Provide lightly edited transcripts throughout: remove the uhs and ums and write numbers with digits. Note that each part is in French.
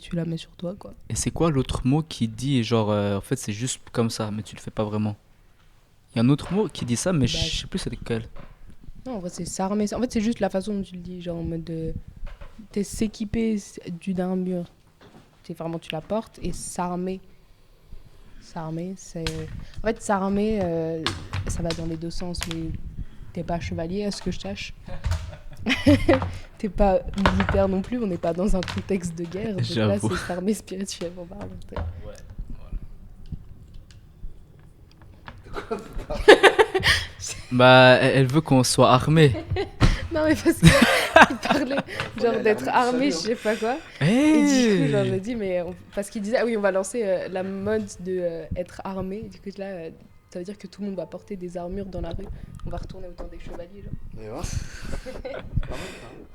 tu la mets sur toi, quoi. Et c'est quoi l'autre mot qui dit, genre, en fait, c'est juste comme ça, mais tu le fais pas vraiment? Il y a un autre mot qui dit ça, mais Bah, je sais plus c'est lequel. non, en fait, c'est s'armer. En fait, c'est juste la façon dont tu le dis, genre en mode de... T'es s'équiper d'une armure. C'est vraiment, tu la portes, et s'armer. S'armer, c'est... En fait, s'armer, ça va dans les deux sens, mais t'es pas chevalier, à ce que je sache. T'es pas militaire non plus, on n'est pas dans un contexte de guerre. Donc là, J'avoue. c'est s'armer spirituellement parlant. Bah, elle veut qu'on soit armé. Non, mais parce qu'il parlait genre d'être armé, je sais pas quoi. Et du coup, genre, je me dis, mais parce qu'il disait, ah oui, on va lancer la mode de être armé. Du coup, là, ça veut dire que tout le monde va porter des armures dans la rue. On va retourner au temps des chevaliers, genre.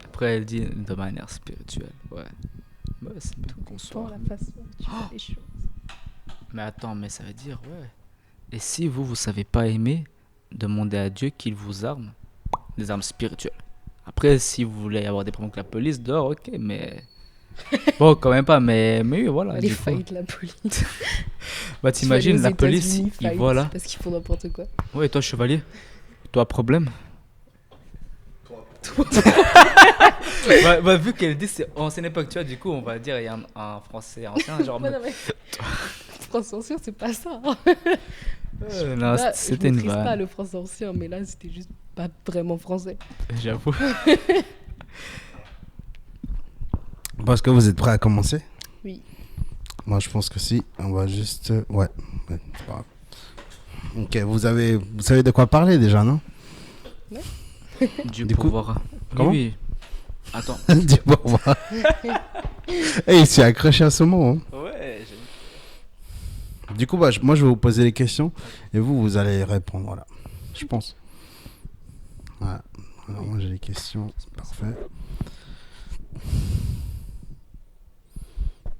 Après, elle dit de manière spirituelle. Ouais. Ouais, c'est bien qu'on Dans soit. la façon dont tu fais les choses. Mais attends, mais ça veut dire, ouais. Et si vous savez pas aimer, demandez à Dieu qu'il vous arme des armes spirituelles. Après, si vous voulez avoir des problèmes avec la police, dehors, ok, mais. Bon, quand même pas, mais oui, voilà. Les du coup. fights, la police. Bah, t'imagines, Tu vas la aller aux police, États-Unis, ils fight, voient là. Parce qu'ils font n'importe quoi. Ouais, et toi, chevalier, toi, problème. Bah, vu qu'elle dit c'est ancienne époque, tu vois, du coup, on va dire il y a un français ancien, genre. Ouais, non, mais... France ancien, c'est pas ça. Hein. Non, Là, c'était je une maîtrise pas vanne. le français ancien, mais là, c'était juste pas vraiment français. J'avoue. Parce que vous êtes prêts à commencer? Oui. Moi, je pense que si. On va juste... Ouais, c'est pas grave. Ok, vous savez de quoi parler déjà, non? Du Du coup, pouvoir. comment Oui. Attends. Du pouvoir. Et il s'est accroché à ce mot. Hein. Ouais, Du coup, bah, moi, je vais vous poser les questions et vous allez répondre. Voilà. Je pense. Voilà. Alors, moi, j'ai les questions. Parfait.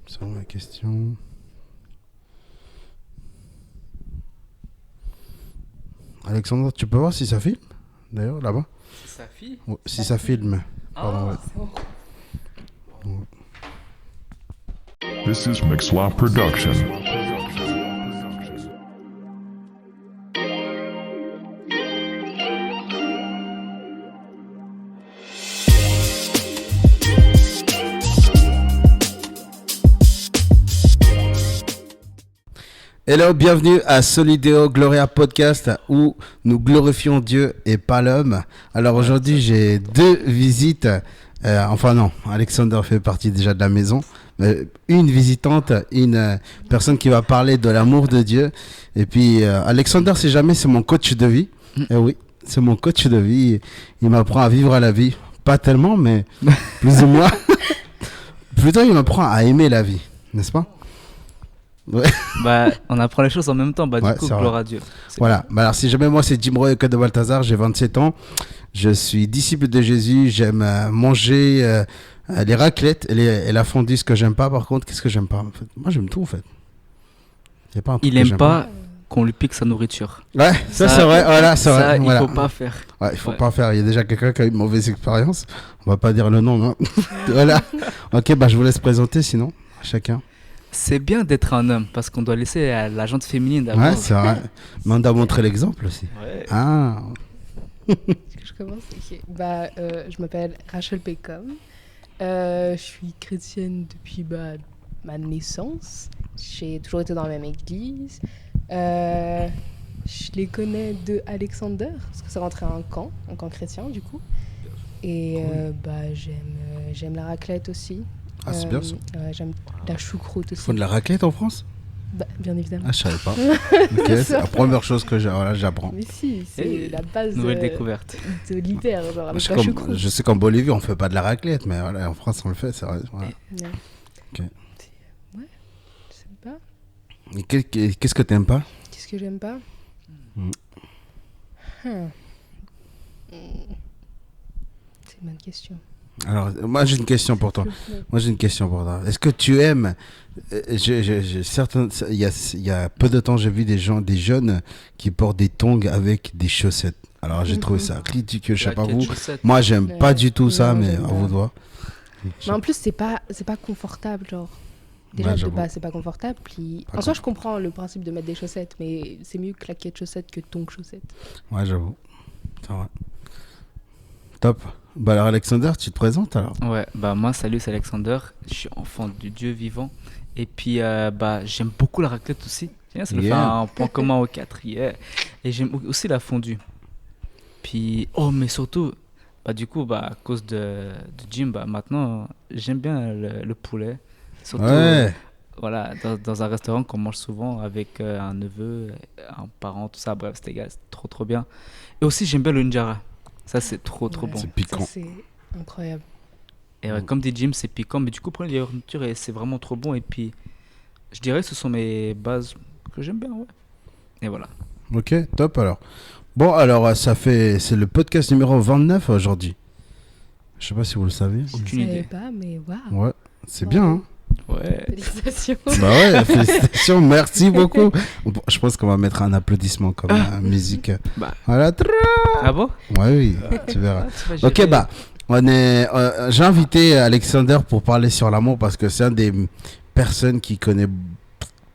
C'est bon, les questions. Alexandre, tu peux voir si ça filme? D'ailleurs, là-bas. c'est sa fille. Ouais, si ça filme. Pardon, ouais. C'est bon. This is Mixlaw Production. Hello, bienvenue à Solideo Gloria Podcast où nous glorifions Dieu et pas l'homme. Alors aujourd'hui, j'ai deux visites. Enfin non, Alexander fait partie déjà de la maison. Une visitante, une personne qui va parler de l'amour de Dieu. Et puis Alexander, si jamais, c'est mon coach de vie. Eh oui, c'est mon coach de vie. Il m'apprend à vivre à la vie. Pas tellement, mais plus ou moins. Plutôt, il m'apprend à aimer la vie, n'est-ce pas? Ouais. Bah, on apprend les choses en même temps. Bah, Ouais, du coup, c'est vrai. gloire à Dieu. C'est Voilà. Bah alors, si jamais moi, c'est Jim Roy de Balthazar, j'ai 27 ans. Je suis disciple de Jésus. J'aime manger les raclettes et la fondue. Ce que j'aime pas, par contre, qu'est-ce que j'aime pas en fait? Moi, j'aime tout en fait. Y a pas un truc Il que aime j'aime pas qu'on lui pique sa nourriture. Ouais, ça c'est vrai. Voilà, c'est Ça, vrai. il Voilà. faut pas faire. Ouais, il faut Ouais. pas faire. Il y a déjà quelqu'un qui a eu une mauvaise expérience. On va pas dire le nom, non. Voilà. Ok, bah je vous laisse présenter sinon, chacun. C'est bien d'être un homme parce qu'on doit laisser à la gente féminine d'abord. Ouais, c'est vrai. Mais on doit montrer l'exemple aussi. Ouais. Ah. Je commence. Ok. Bah, je m'appelle Rachel Pecom. Je suis chrétienne depuis ma naissance. J'ai toujours été dans la même église. Je les connais de Alexander, parce que c'est rentré à un camp chrétien du coup. Et j'aime la raclette aussi. Ah, c'est bien ça. J'aime la choucroute Ils aussi. font de la raclette en France? Bah, bien évidemment. Ah, je savais pas. Ok, c'est la première chose que j'apprends. Mais si, c'est Et la base Nouvelle découverte. de l'hiver, genre avec Je la sais choucroute. je sais qu'en Bolivie, on fait pas de la raclette, mais voilà, en France, on le fait, c'est vrai. Voilà. Ouais. Ok. Ouais, je sais pas. Et qu'est-ce que t'aimes pas? Qu'est-ce que j'aime pas Mm. C'est une bonne question. Alors, moi, j'ai une question pour toi. Est-ce que tu aimes il y a peu de temps, j'ai vu des jeunes qui portent des tongs avec des chaussettes. Alors, j'ai trouvé ça ridicule, je sais pas Claquettes, vous. chaussettes. Moi, j'aime pas du tout ça, Non, mais j'aime à pas. vous de voir. Mais en plus, c'est pas confortable, genre. Déjà, Ouais, de j'avoue. base, c'est pas confortable. Puis... Pas En soi, je comprends le principe de mettre des chaussettes, mais c'est mieux claquettes chaussettes que tongs chaussettes. Ouais, j'avoue. C'est vrai. Top. Bah alors Alexander, tu te présentes alors? Ouais, bah moi, salut, c'est Alexander. Je suis enfant du Dieu vivant. Et puis, bah, j'aime beaucoup la raclette aussi. Tiens, ça nous fait Yeah. un point commun aux quatre. Yeah. Et j'aime aussi la fondue. Puis, oh, mais surtout, bah, du coup, bah, à cause de Jim, bah, maintenant, j'aime bien le poulet. Surtout, Ouais. voilà, dans un restaurant qu'on mange souvent avec un neveu, un parent, tout ça. Bref, c'était trop, trop bien. Et aussi, j'aime bien le njara. Ça, c'est trop, trop Ouais. bon. C'est piquant. Ça, c'est incroyable. Et ouais, comme dit Jim, c'est piquant, mais du coup, prenez les nourriture et c'est vraiment trop bon. Et puis, je dirais que ce sont mes bases que j'aime bien, ouais. Et voilà. Ok, top alors. Bon, alors c'est le podcast numéro 29 aujourd'hui. Je sais pas si vous le savez. Je Aucune savais idée. pas, mais waouh. Ouais, c'est bien, hein? Ouais. Félicitations. Bah ouais, félicitations, merci beaucoup. Je pense qu'on va mettre un applaudissement comme musique. Bah. Voilà. Ah bon? Ouais, oui, tu verras. Ah, tu vas Ok, gérer. bah, j'ai invité Alexander pour parler sur l'amour parce que c'est un des personnes qui connaît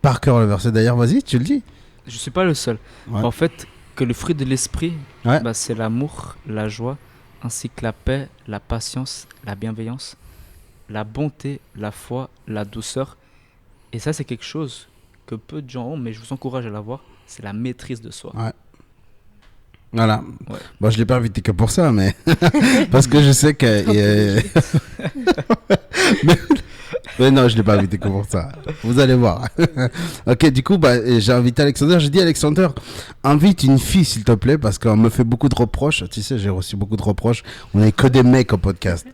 par cœur le verset. D'ailleurs, vas-y, tu le dis. Je suis pas le seul. Ouais. En fait, que le fruit de l'esprit, Ouais. bah, c'est l'amour, la joie, ainsi que la paix, la patience, la bienveillance, la bonté, la foi, la douceur. Et ça, c'est quelque chose que peu de gens ont, mais je vous encourage à l'avoir. C'est la maîtrise de soi. Voilà. Ouais. Bon, je l'ai pas invité que pour ça, mais parce que je sais que. Mais non, je l'ai pas invité que pour ça. Vous allez voir. Ok, du coup, bah, j'ai invité Alexander. J'ai dit, Alexander, invite une fille, s'il te plaît, parce qu'on me fait beaucoup de reproches. Tu sais, j'ai reçu beaucoup de reproches. On n'est que des mecs au podcast.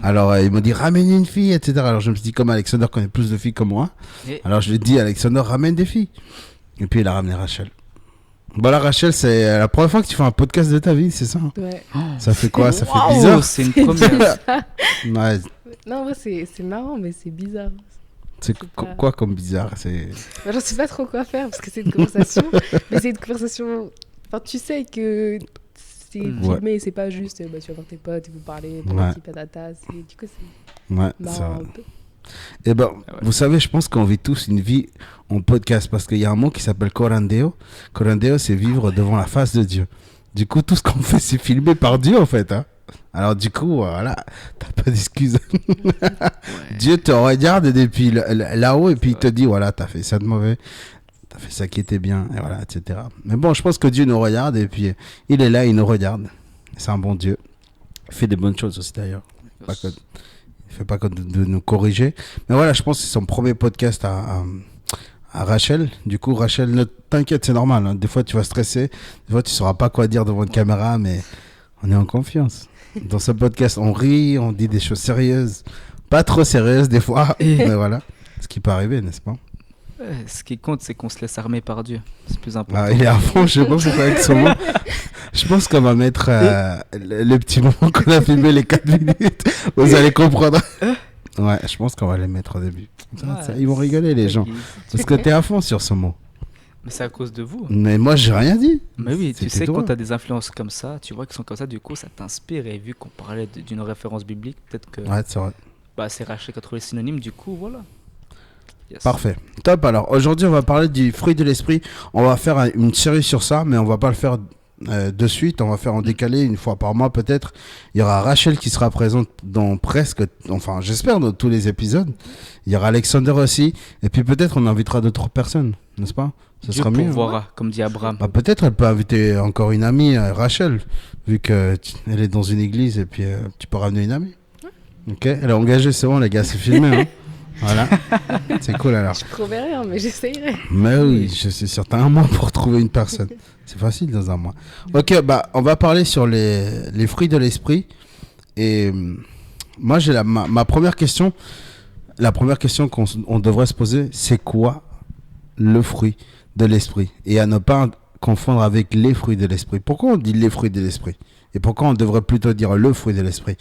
Alors, ils m'ont dit, ramène une fille, etc. Alors, je me suis dit, comme Alexander connaît plus de filles que moi, Et alors je lui ai dit, Alexander, ramène des filles. Et puis, il a ramené Rachel. Voilà, Rachel, c'est la première fois que tu fais un podcast de ta vie, c'est ça? Ouais. Ça fait quoi? Ça fait Waouh, bizarre? c'est une première. Ouais, Non, en vrai, c'est marrant, mais c'est bizarre. c'est pas- quoi comme bizarre? C'est... Bah, je sais pas trop quoi faire parce que c'est une conversation. Mais c'est une conversation. Enfin, tu sais que c'est Ouais. filmé, c'est pas juste bah, tu vas voir tes potes et vous parlez, Ouais. patati patata. Du coup, c'est Ouais, c'est marrant vrai. un peu. Eh ben, Ah ouais. vous savez, je pense qu'on vit tous une vie en podcast parce qu'il y a un mot qui s'appelle corandeo. Corandeo, c'est vivre devant la face de Dieu. Du coup, tout ce qu'on fait, c'est filmé par Dieu, en fait. Hein. Alors, du coup, voilà, t'as pas d'excuses. Dieu te regarde depuis là-haut et puis il te dit, voilà, t'as fait ça de mauvais, t'as fait ça qui était bien, et voilà, etc. Mais bon, je pense que Dieu nous regarde et puis il est là, il nous regarde. C'est un bon Dieu. Il fait des bonnes choses aussi, d'ailleurs. Pas que- Il fait pas que de nous corriger. Mais voilà, je pense que c'est son premier podcast à Rachel. Du coup, Rachel, ne t'inquiète, c'est normal. Hein. Des fois, tu vas stresser. Des fois, tu sauras pas quoi dire devant une caméra, mais on est en confiance. Dans ce podcast, on rit, on dit des choses sérieuses. Pas trop sérieuses, des fois. Mais voilà. Ce qui peut arriver, n'est-ce pas? Ouais, ce qui compte, c'est qu'on se laisse armer par Dieu. C'est plus important. Ah, il est à fond, je sais pas pourquoi avec son mot. Je pense qu'on va mettre le petit moment qu'on a filmé, les 4 minutes. Vous allez comprendre. Ouais, je pense qu'on va les mettre au début. Ils vont rigoler, les gens. Parce que t'es à fond sur ce mot. Mais c'est à cause de vous. Mais moi, j'ai rien dit. Mais oui, tu C'était sais, toi. quand tu as des influences comme ça, tu vois qu'ils sont comme ça, du coup, ça t'inspire. Et vu qu'on parlait d'une référence biblique, peut-être que Ouais, c'est vrai. bah, c'est Rachel qui a trouvé le synonyme, du coup, voilà. Yes. Parfait. Top. Alors, aujourd'hui, on va parler du fruit de l'esprit. On va faire une série sur ça, mais on va pas le faire de suite. On va faire en décalé, une fois par mois peut-être. Il y aura Rachel qui sera présente dans presque, enfin, j'espère, dans tous les épisodes. Il y aura Alexander aussi. Et puis peut-être on invitera d'autres personnes, n'est-ce pas? Ce Dieu sera mieux. pourvoira, comme dit Abraham. Bah, peut-être elle peut inviter encore une amie, Rachel, vu qu'elle est dans une église et puis tu peux ramener une amie. Ok, elle est engagée, c'est bon les gars, c'est filmé. Hein. Voilà, c'est cool alors. Je promets rien, mais j'essayerai. Mais oui, je suis sûr, t'as un mois pour trouver une personne. C'est facile dans un mois. Ok, bah on va parler sur les fruits de l'esprit. Et moi j'ai ma première question. La première question qu'on devrait se poser, c'est quoi le fruit de l'esprit? Et à ne pas confondre avec les fruits de l'esprit. Pourquoi on dit les fruits de l'esprit? Et pourquoi on devrait plutôt dire le fruit de l'esprit?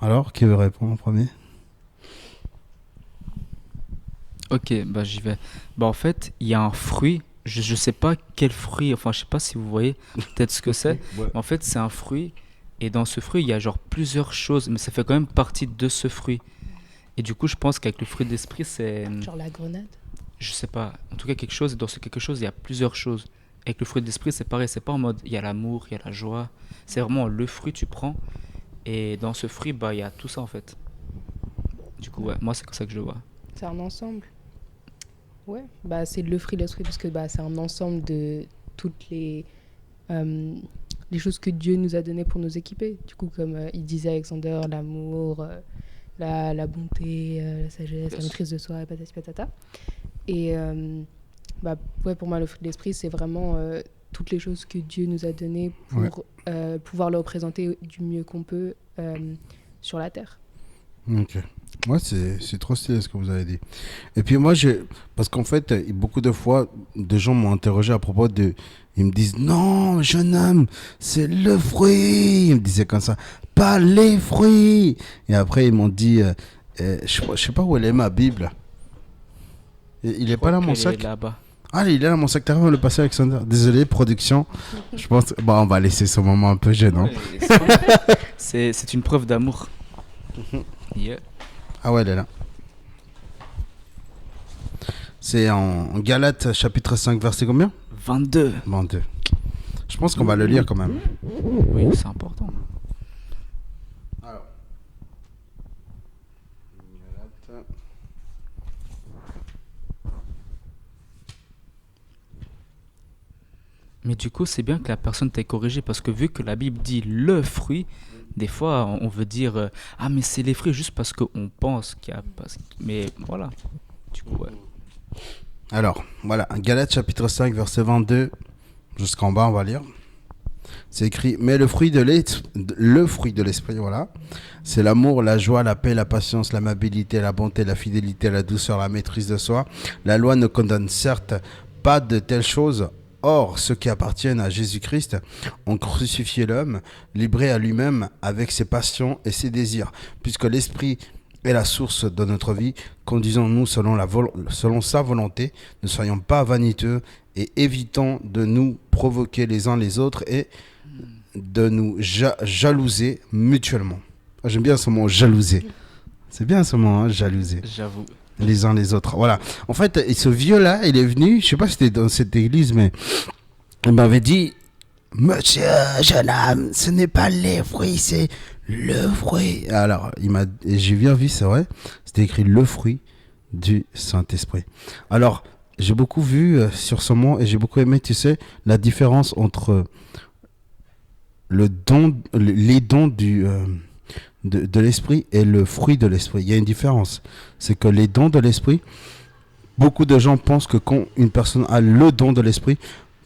Alors, qui veut répondre en premier? Ok, bah j'y vais. Bah en fait, il y a un fruit, je sais pas quel fruit, enfin je sais pas si vous voyez peut-être ce que c'est. Ouais. En fait, c'est un fruit, et dans ce fruit, il y a genre plusieurs choses, mais ça fait quand même partie de ce fruit. Et du coup, je pense qu'avec le fruit d'esprit, c'est. Genre la grenade. Je sais pas. En tout cas, quelque chose, dans ce quelque chose, il y a plusieurs choses. Avec le fruit d'esprit, c'est pareil. C'est pas en mode il y a l'amour, il y a la joie. C'est vraiment le fruit, tu prends. Et dans ce fruit, bah, il y a tout ça en fait. Du coup, ouais, moi, c'est comme ça que je le vois. C'est un ensemble. Ouais, bah c'est le fruit de l'esprit parce que bah c'est un ensemble de toutes les choses que Dieu nous a données pour nous équiper. Du coup, comme il disait Alexander, l'amour, la bonté, la sagesse, la Yes. maîtrise de soi, et patati patata. Et bah ouais, pour moi, le fruit de l'esprit, c'est vraiment toutes les choses que Dieu nous a données pour pouvoir le représenter du mieux qu'on peut sur la terre. Ok. Moi, c'est trop stylé ce que vous avez dit. Et puis moi, parce qu'en fait, beaucoup de fois, des gens m'ont interrogé à propos de... Ils me disent, non, jeune homme, c'est le fruit. Ils me disaient comme ça, pas les fruits. Et après, ils m'ont dit, je sais pas où elle est ma Bible. Il est pas là, mon Qu'elle sac. est là-bas. Ah, il est là, mon sac. T'arrives à le passer, Alexander. Désolé, production. Je pense... Bon, on va laisser ce moment un peu gênant. Ouais, c'est une preuve d'amour. Yeah. Ah ouais, elle est là. C'est en Galates chapitre 5, verset combien? 22. 22. Je pense qu'on va le lire quand même. Oui, c'est important. Alors. Mais du coup, c'est bien que la personne t'ait corrigé parce que vu que la Bible dit le fruit, des fois on veut dire ah mais c'est les fruits juste parce qu'on pense qu'il y a pas. Mais voilà. Du coup, ouais. Alors, voilà, Galates chapitre 5, verset 22 jusqu'en bas, on va lire. C'est écrit, mais le fruit de l'esprit, voilà, c'est l'amour, la joie, la paix, la patience, l'amabilité, la bonté, la fidélité, la douceur, la maîtrise de soi. La loi ne condamne certes pas de telles choses. Or, ceux qui appartiennent à Jésus-Christ ont crucifié l'homme, livré à lui-même avec ses passions et ses désirs. Puisque l'esprit est la source de notre vie, conduisons-nous selon sa volonté, ne soyons pas vaniteux et évitons de nous provoquer les uns les autres et de nous jalouser mutuellement. Ah, j'aime bien ce mot, jalouser. C'est bien ce mot, hein, jalouser. J'avoue. Les uns les autres. Voilà. En fait, et ce vieux-là, il est venu, je sais pas si c'était dans cette église, mais il m'avait dit, monsieur, jeune homme, ce n'est pas les fruits, c'est le fruit. Alors, j'ai bien vu, c'est vrai, c'était écrit le fruit du Saint-Esprit. Alors, j'ai beaucoup vu sur ce mot et j'ai beaucoup aimé, tu sais, la différence entre les dons de l'esprit et le fruit de l'esprit. Il y a une différence. C'est que les dons de l'esprit, beaucoup de gens pensent que quand une personne a le don de l'esprit,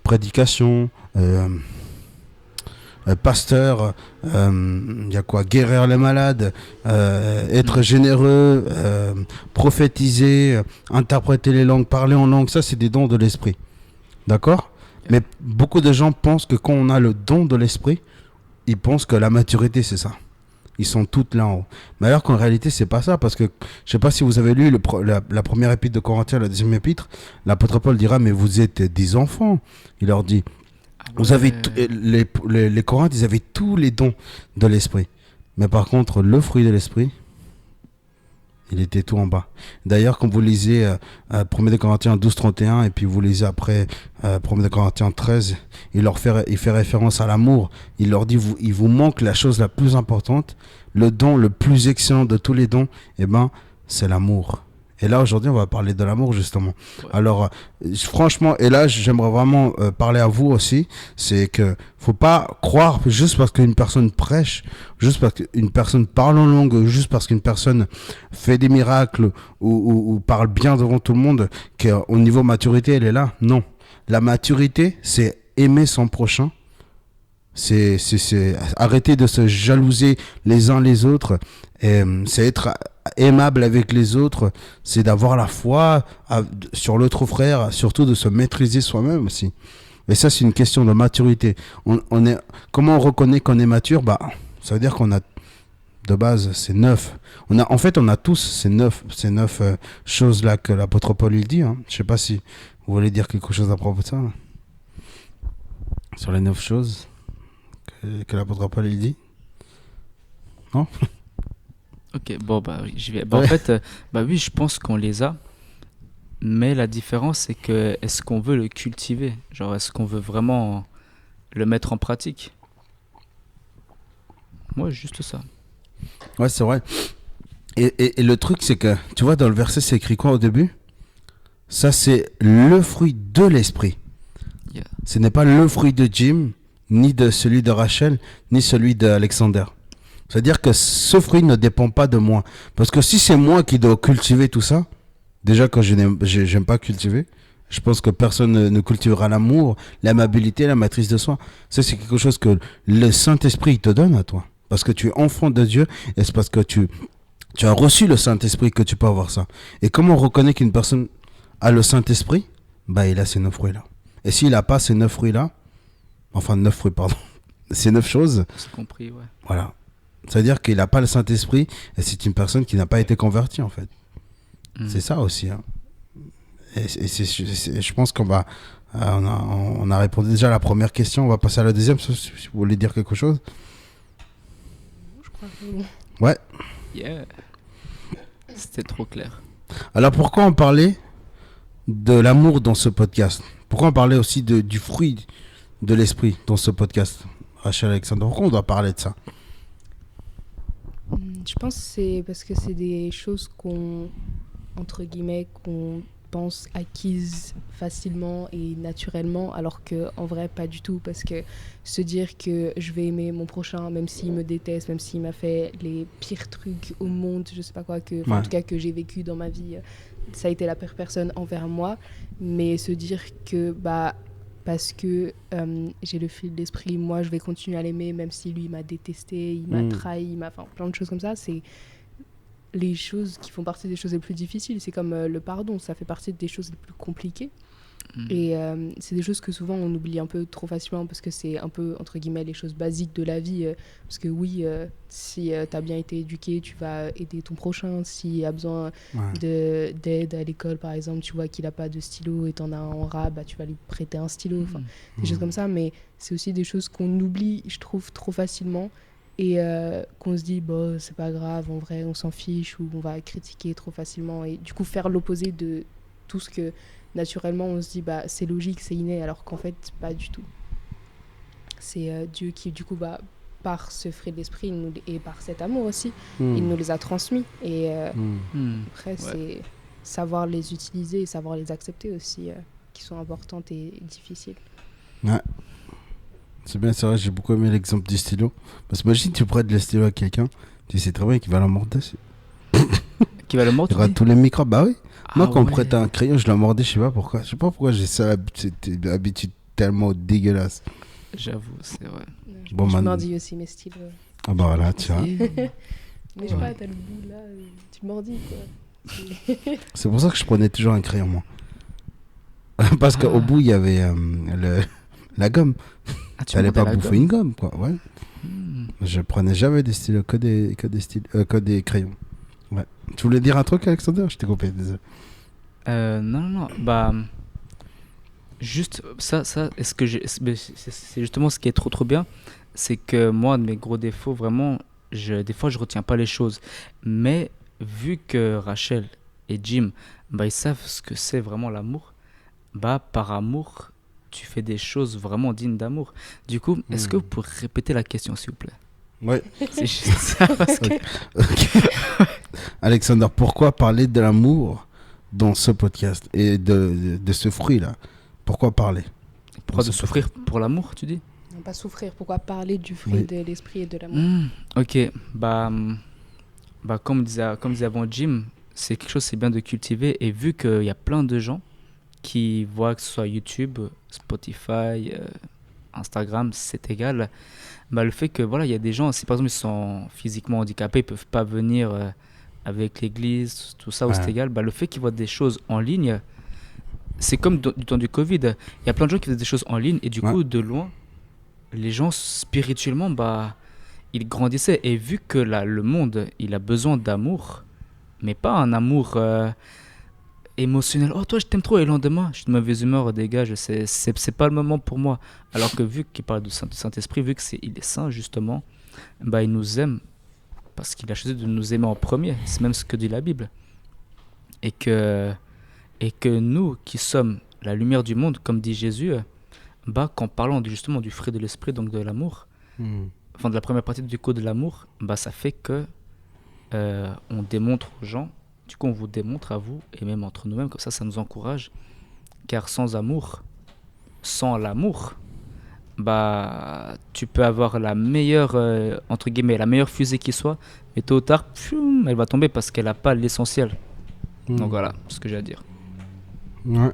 prédication, pasteur, il y a quoi, guérir les malades, être généreux, prophétiser, interpréter les langues, parler en langue, ça c'est des dons de l'esprit. D'accord ? Mais beaucoup de gens pensent que quand on a le don de l'esprit, ils pensent que la maturité c'est ça. Ils sont toutes là en haut. Mais alors qu'en réalité, c'est pas ça. Parce que, je sais pas si vous avez lu la première épître de Corinthiens, la deuxième épître, l'apôtre Paul dira, mais vous êtes des enfants. Il leur dit, vous avez les Corinthiens, ils avaient tous les dons de l'esprit. Mais par contre, le fruit de l'esprit, il était tout en bas. D'ailleurs, quand vous lisez 1 Corinthiens 12, 31, et puis vous lisez après 1 Corinthiens 13, il fait référence à l'amour. Il leur dit, il vous manque la chose la plus importante, le don le plus excellent de tous les dons, c'est l'amour. Et là, aujourd'hui, on va parler de l'amour, justement. Ouais. Alors, franchement, et là, j'aimerais vraiment parler à vous aussi, c'est que faut pas croire, juste parce qu'une personne prêche, juste parce qu'une personne parle en langue, juste parce qu'une personne fait des miracles ou parle bien devant tout le monde, qu'au niveau maturité, elle est là. Non. La maturité, c'est aimer son prochain. C'est arrêter de se jalouser les uns les autres. C'est être aimable avec les autres, c'est d'avoir la foi sur l'autre frère, surtout de se maîtriser soi-même aussi. Et ça, c'est une question de maturité. Comment on reconnaît qu'on est mature ? Ça veut dire qu'on a, de base, c'est 9. On a tous ces 9 choses-là que l'apôtre Paul il dit. Hein. Je ne sais pas si vous voulez dire quelque chose à propos de ça. Hein. Sur les 9 choses que l'apôtre Paul il dit. Non ? Ok, bon, bah oui, j'y vais. Bah, en Ouais. fait, bah oui, je pense qu'on les a. Mais la différence, c'est que est-ce qu'on veut le cultiver? Genre, est-ce qu'on veut vraiment le mettre en pratique? Moi, juste ça. Ouais, c'est vrai. Et le truc, c'est que, tu vois, dans le verset, c'est écrit quoi au début? Ça, c'est le fruit de l'esprit. Yeah. Ce n'est pas le fruit de Jim, ni de celui de Rachel, ni celui d'Alexander. C'est-à-dire que ce fruit ne dépend pas de moi. Parce que si c'est moi qui dois cultiver tout ça, déjà que j'aime pas cultiver, je pense que personne ne cultivera l'amour, l'amabilité, la maîtrise de soi. Ça, c'est quelque chose que le Saint-Esprit te donne à toi. Parce que tu es enfant de Dieu et c'est parce que tu as reçu le Saint-Esprit que tu peux avoir ça. Et comment on reconnaît qu'une personne a le Saint-Esprit? Bah, il a ces 9 fruits-là. Et s'il n'a pas ces 9 fruits-là, enfin 9 fruits, pardon, ces 9 choses, C'est compris, ouais. voilà. C'est-à-dire qu'il n'a pas le Saint-Esprit et c'est une personne qui n'a pas été convertie, en fait. Mm. C'est ça aussi. Hein. Je pense qu'on va... on a répondu déjà à la première question. On va passer à la deuxième, si vous voulez dire quelque chose. Je crois que bon. Ouais. Yeah. C'était trop clair. Alors pourquoi on parlait de l'amour dans ce podcast? Pourquoi on parlait aussi du fruit de l'esprit dans ce podcast, Rachel Alexandre? Pourquoi on doit parler de ça? Je pense que c'est parce que c'est des choses entre guillemets, qu'on pense acquises facilement et naturellement, alors que en vrai pas du tout, parce que se dire que je vais aimer mon prochain même s'il me déteste, même s'il m'a fait les pires trucs au monde, je sais pas quoi, que, en tout cas que j'ai vécu dans ma vie, ça a été la pire personne envers moi, mais se dire que bah parce que j'ai le fil d'esprit, moi je vais continuer à l'aimer même si lui m'a détesté, il m'a trahi, il m'a, enfin plein de choses comme ça, c'est les choses qui font partie des choses les plus difficiles. C'est comme le pardon, ça fait partie des choses les plus compliquées. Et c'est des choses que souvent on oublie un peu trop facilement parce que c'est un peu, entre guillemets, les choses basiques de la vie. Parce que oui, si tu as bien été éduqué, tu vas aider ton prochain. S'il a besoin d'aide à l'école, par exemple, tu vois qu'il n'a pas de stylo et tu en as un en rab, bah, tu vas lui prêter un stylo. Enfin, des choses comme ça. Mais c'est aussi des choses qu'on oublie, je trouve, trop facilement. Et qu'on se dit, bah, c'est pas grave, en vrai, on s'en fiche, ou on va critiquer trop facilement. Et du coup, faire l'opposé de tout ce que naturellement on se dit, bah, c'est logique, c'est inné, alors qu'en fait, pas du tout. C'est Dieu qui, du coup, bah, par ce fruit de l'esprit et par cet amour aussi, il nous les a transmis. Et après, c'est savoir les utiliser et savoir les accepter aussi, qui sont importantes et difficiles. Ouais. C'est bien, c'est vrai, j'ai beaucoup aimé l'exemple du stylo. Parce que imagine, tu prêtes le stylo à quelqu'un, tu sais très bien qu'il va la mordre dessus. Qui va le mordre? Il y aura tous les microbes, bah oui. Moi, quand on ouais. prête un crayon, je la mordais, je sais pas pourquoi. Je sais pas pourquoi j'ai ça, cette habitude tellement dégueulasse. J'avoue, c'est vrai. Bon, je maintenant- mordis aussi mes stylos. Ah bah voilà, tu vois. Mais je sais pas, t'as le bout là, tu mordis quoi. C'est pour ça que je prenais toujours un crayon, moi. Parce qu'au bout, il y avait la gomme. Ah, tu T'allais mordais pas la bouffer gomme? une gomme, quoi. Ouais. Je prenais jamais des stylos, que des crayons. Ouais. Tu voulais dire un truc, Alexander? Je t'ai coupé, désolé. Non. Bah, juste ça, est-ce que c'est justement ce qui est trop bien, c'est que moi, de mes gros défauts, vraiment, des fois, je retiens pas les choses. Mais vu que Rachel et Jim, bah, ils savent ce que c'est vraiment l'amour, bah, par amour, tu fais des choses vraiment dignes d'amour. Du coup, est-ce que vous pourriez répéter la question, s'il vous plaît? Ouais. C'est juste ça, parce que... Alexander, pourquoi parler de l'amour dans ce podcast et de ce fruit-là? Pourquoi parler? Pourquoi de souffrir pour l'amour, tu dis? Non, pas souffrir, pourquoi parler du fruit Oui. de l'esprit et de l'amour? Ok, bah comme disait avant Jim, c'est quelque chose, c'est bien de cultiver. Et vu qu'il y a plein de gens qui voient que ce soit YouTube, Spotify, Instagram, c'est égal. Bah, le fait que voilà, il y a des gens, si par exemple ils sont physiquement handicapés, ils peuvent pas venir avec l'église, tout ça, ou c'est égal. Bah, le fait qu'ils voient des choses en ligne, c'est comme du temps du Covid. Il y a plein de gens qui faisaient des choses en ligne et du coup, de loin, les gens spirituellement, bah, ils grandissaient. Et vu que là, le monde, il a besoin d'amour, mais pas un amour émotionnel. Oh, toi, je t'aime trop, et le lendemain, je suis de mauvaise humeur, dégage, c'est pas le moment pour moi. Alors que vu qu'il parle du Saint-Esprit, vu qu'il est saint, justement, bah, il nous aime parce qu'il a choisi de nous aimer en premier. C'est même ce que dit la Bible. Et que nous, qui sommes la lumière du monde, comme dit Jésus, qu'en parlant justement du fruit de l'esprit, donc de l'amour, enfin de la première partie du coup de l'amour, ça fait que on démontre aux gens, du coup on vous démontre à vous, et même entre nous-mêmes, comme ça nous encourage, car sans l'amour, tu peux avoir la meilleure, entre guillemets, la meilleure fusée qui soit, mais tôt ou tard, elle va tomber parce qu'elle n'a pas l'essentiel. Donc voilà, c'est ce que j'ai à dire. Ouais.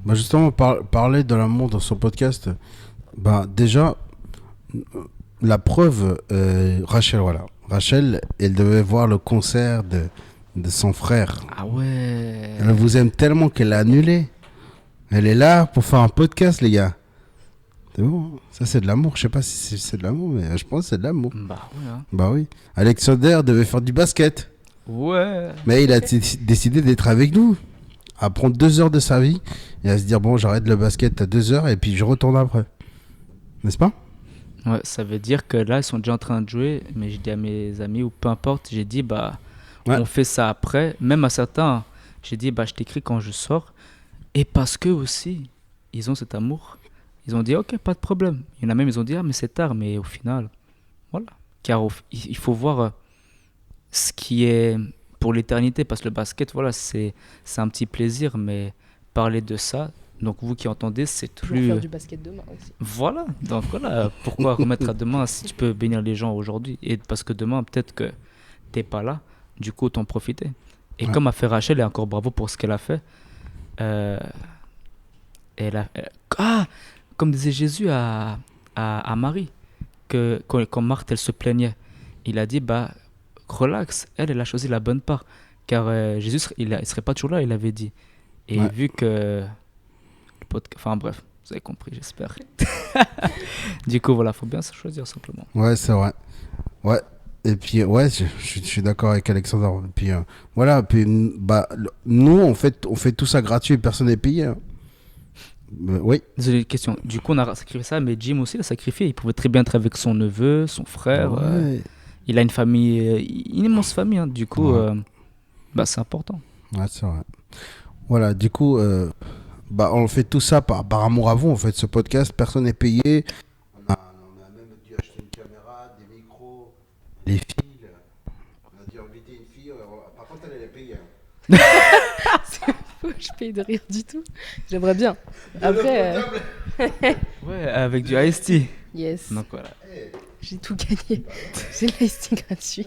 Justement, parler de l'amour dans son podcast, déjà, la preuve, Rachel, voilà. Rachel, elle devait voir le concert de son frère. Ah ouais. Elle vous aime tellement qu'elle l'a annulé. Elle est là pour faire un podcast, les gars. C'est bon, hein. Ça c'est de l'amour. Je sais pas si c'est de l'amour, mais je pense que c'est de l'amour. Oui. Alexander devait faire du basket. Ouais. Mais il a décidé d'être avec nous, à prendre 2 heures de sa vie et à se dire bon, j'arrête le basket à 2 heures et puis je retourne après. N'est-ce pas? Ouais, ça veut dire que là ils sont déjà en train de jouer, mais j'ai dit à mes amis ou peu importe, j'ai dit on fait ça après. Même à certains, j'ai dit je t'écris quand je sors. Et parce que aussi ils ont cet amour, ils ont dit ok, pas de problème. Il y en a même, ils ont dit mais c'est tard, mais au final, voilà. Car il faut voir ce qui est pour l'éternité, parce que le basket, voilà, c'est un petit plaisir, mais parler de ça, donc vous qui entendez, c'est plus... faire du basket demain aussi. Voilà, donc voilà, pourquoi remettre à demain si tu peux bénir les gens aujourd'hui? Et parce que demain, peut-être que t'es pas là, du coup, autant profiter. Et comme a fait Rachel, et encore bravo pour ce qu'elle a fait, comme disait Jésus à Marie, que quand Marthe, elle se plaignait, il a dit, relax, elle a choisi la bonne part. Car Jésus, il serait pas toujours là, il avait dit. Et vu que... Enfin bref, vous avez compris, j'espère. Du coup, voilà, faut bien se choisir simplement. Ouais, c'est vrai. Ouais. Et puis, je suis d'accord avec Alexandre. Et puis, voilà. Puis, nous, on fait tout ça gratuit, personne n'est payé. Hein. Oui. Désolé, question. Du coup, on a sacrifié ça, mais Jim aussi l'a sacrifié. Il pouvait très bien être avec son neveu, son frère. Ouais. Il a une famille, une immense famille. Hein. Du coup, c'est important. Ouais, c'est vrai. Voilà, du coup, on fait tout ça par amour à vous. On fait ce podcast, personne n'est payé. On a même dû acheter une caméra, des micros, des fils. On a dû inviter une fille. Par contre, elle est payée. Hein. C'est faux, je paye de rire du tout. J'aimerais bien. Après. Ouais, avec du Ice Tea. Yes. Donc voilà. J'ai tout gagné. J'ai l'Ice Tea gratuit.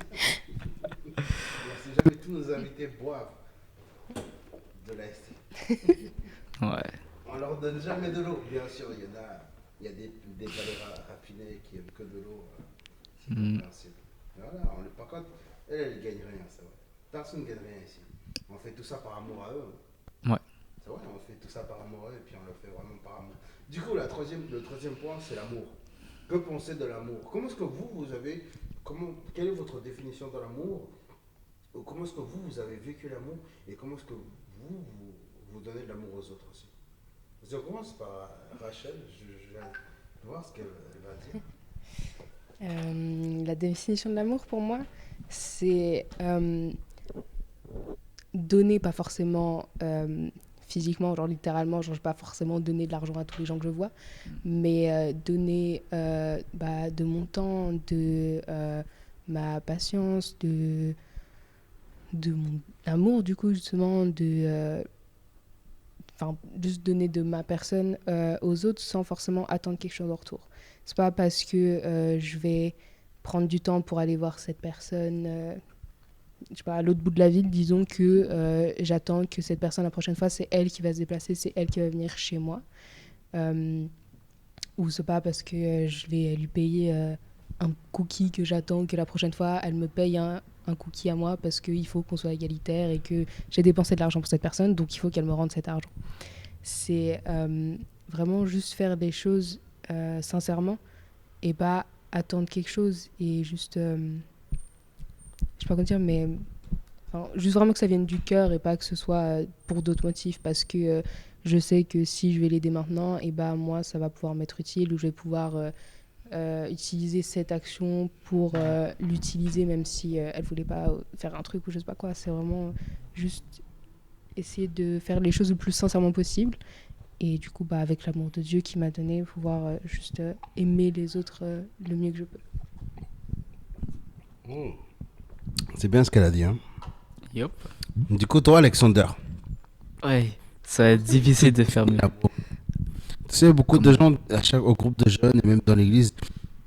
Si jamais tous nos invités boivent de l'Ice Tea. Ouais. On leur donne jamais de l'eau. Bien sûr, il y a des palais raffinés qui aiment que de l'eau. C'est compréhensible. Voilà, par contre, elle gagne rien, c'est vrai. Personne ne gagne rien ici. On fait tout ça par amour à eux. Hein. Ouais. C'est vrai, on fait tout ça par amour à eux et puis on le fait vraiment par amour. Du coup, le troisième point, c'est l'amour. Que pensez de l'amour? Comment est-ce que vous avez... Quelle est votre définition de l'amour? Comment est-ce que vous avez vécu l'amour? Et comment est-ce que vous donnez de l'amour aux autres aussi? Je commence par Rachel. Je vais voir ce qu'elle va dire. La définition de l'amour pour moi, c'est donner, pas forcément physiquement, genre littéralement, genre je vais pas forcément donner de l'argent à tous les gens que je vois, mais donner de mon temps, de ma patience, de mon amour du coup justement, juste donner de ma personne aux autres sans forcément attendre quelque chose en retour. C'est pas parce que je vais prendre du temps pour aller voir cette personne je sais pas, à l'autre bout de la ville, disons que j'attends que cette personne la prochaine fois c'est elle qui va se déplacer, c'est elle qui va venir chez moi, ou c'est pas parce que je vais lui payer un cookie que j'attends que la prochaine fois elle me paye un cookie à moi, parce qu'il faut qu'on soit égalitaire et que j'ai dépensé de l'argent pour cette personne, donc il faut qu'elle me rende cet argent. C'est vraiment juste faire des choses sincèrement et pas attendre quelque chose et juste je sais pas comment dire, mais juste vraiment que ça vienne du cœur et pas que ce soit pour d'autres motifs, parce que je sais que si je vais l'aider maintenant, et moi ça va pouvoir m'être utile, ou je vais pouvoir utiliser cette action pour l'utiliser, même si elle voulait pas faire un truc ou je sais pas quoi. C'est vraiment juste essayer de faire les choses le plus sincèrement possible. Et du coup, avec l'amour de Dieu qui m'a donné, pouvoir juste aimer les autres le mieux que je peux. C'est bien ce qu'elle a dit. Hein. Yup. Du coup, toi, Alexander, Ouais, ça va être difficile de faire mieux. tu sais, beaucoup de gens au groupe de jeunes et même dans l'église,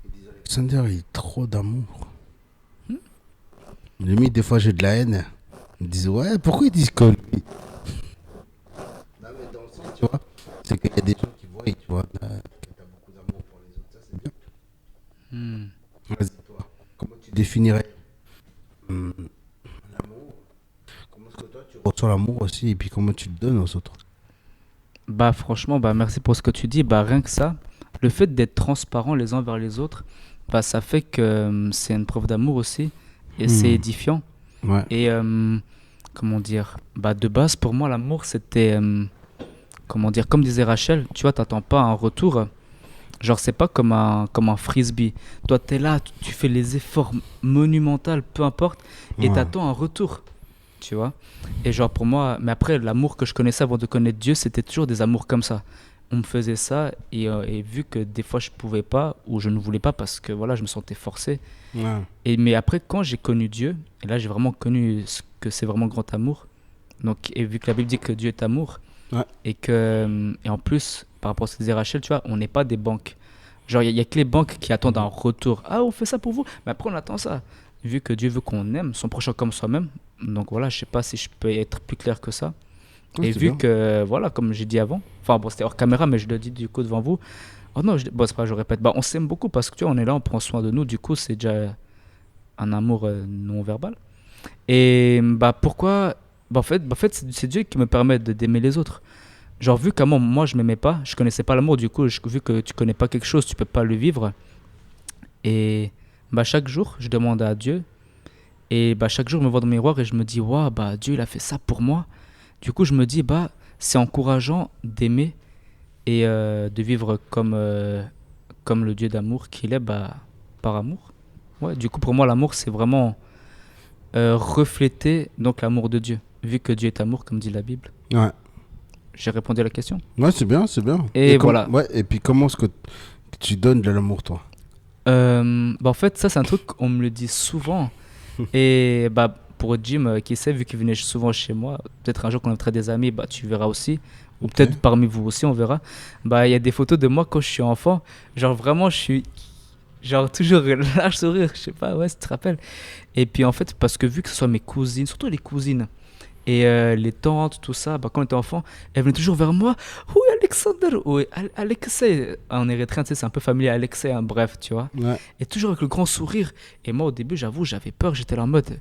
ils disent Alexander, il a trop d'amour. Limite, des fois, j'ai de la haine. Ils me disent, ouais, pourquoi ils disent comme lui? Non, mais dans le sens, tu vois, c'est qu'il y a des gens qui voient, tu vois, que tu as beaucoup d'amour pour les autres. Ça, c'est bien. Hmm. Vas-y, toi, comment tu définirais l'amour? Comment est-ce que toi, tu ressens l'amour aussi et puis comment tu le donnes aux autres? Bah franchement, bah merci pour ce que tu dis. Bah rien que ça, le fait d'être transparent les uns vers les autres, bah ça fait que c'est une preuve d'amour aussi et c'est édifiant. Ouais. Et comment dire, bah de base pour moi l'amour c'était comment dire, comme disait Rachel, tu vois, t'attends pas un retour. Genre c'est pas comme un frisbee. Toi t'es là, tu fais les efforts monumentaux, peu importe, et Ouais. t'attends un retour. Tu vois. Et genre pour moi, mais après l'amour que je connaissais avant de connaître Dieu, c'était toujours des amours comme ça. On me faisait ça et vu que des fois je pouvais pas ou je ne voulais pas parce que voilà, je me sentais forcé. Ouais. Et mais après quand j'ai connu Dieu, et là j'ai vraiment connu ce que c'est vraiment grand amour. Donc et vu que la Bible dit que Dieu est amour Ouais. et en plus par rapport à ce que disait Rachel, tu vois, on n'est pas des banques. Genre il y a que les banques qui attendent un retour. Ah, on fait ça pour vous. Mais après on attend ça. Vu que Dieu veut qu'on aime son prochain comme soi-même. Donc voilà, je sais pas si je peux être plus clair que ça. Ouais, Et c'est vu bien. que, voilà, comme j'ai dit avant, enfin bon, c'était hors caméra, mais je le dis du coup devant vous. Oh non, bon, c'est pas, je répète, bah, on s'aime beaucoup parce que tu vois, on est là, on prend soin de nous, du coup, c'est déjà un amour non verbal. Et bah pourquoi bah, en fait c'est Dieu qui me permet d'aimer les autres. Genre, vu qu'à moi, je m'aimais pas, je connaissais pas l'amour, du coup, vu que tu connais pas quelque chose, tu peux pas le vivre. Et bah, chaque jour, je demande à Dieu. Et bah, chaque jour, je me vois dans le miroir et je me dis, waouh, bah, Dieu, il a fait ça pour moi. Du coup, je me dis, bah, c'est encourageant d'aimer et de vivre comme le Dieu d'amour qu'il est, bah, par amour. Ouais, du coup, pour moi, l'amour, c'est vraiment refléter donc l'amour de Dieu. Vu que Dieu est amour, comme dit la Bible. Ouais. J'ai répondu à la question. Ouais, c'est bien, c'est bien. Et voilà. Ouais, et puis comment est-ce que tu donnes de l'amour, toi? Bah, en fait, ça, c'est un truc qu'on me le dit souvent. Et bah, pour Jim, qui sait, vu qu'il venait souvent chez moi, peut-être un jour qu'on invitera des amis, bah, tu verras aussi. Ou Ok. peut-être parmi vous aussi, on verra. Bah, il y a des photos de moi quand je suis enfant. Genre, vraiment, je suis. Genre, toujours lâche sourire, je sais pas, ouais, si tu te rappelles. Et puis, en fait, parce que vu que ce soit mes cousines, surtout les cousines, et les tantes, tout ça, bah, quand on était enfant, elles venaient toujours vers moi. Oui, Alexander, oui, Alexei. En érythréen, tu sais, c'est un peu familier, Alexei, hein, bref, tu vois. Ouais. Et toujours avec le grand sourire. Et moi, au début, j'avoue, j'avais peur, j'étais là en mode.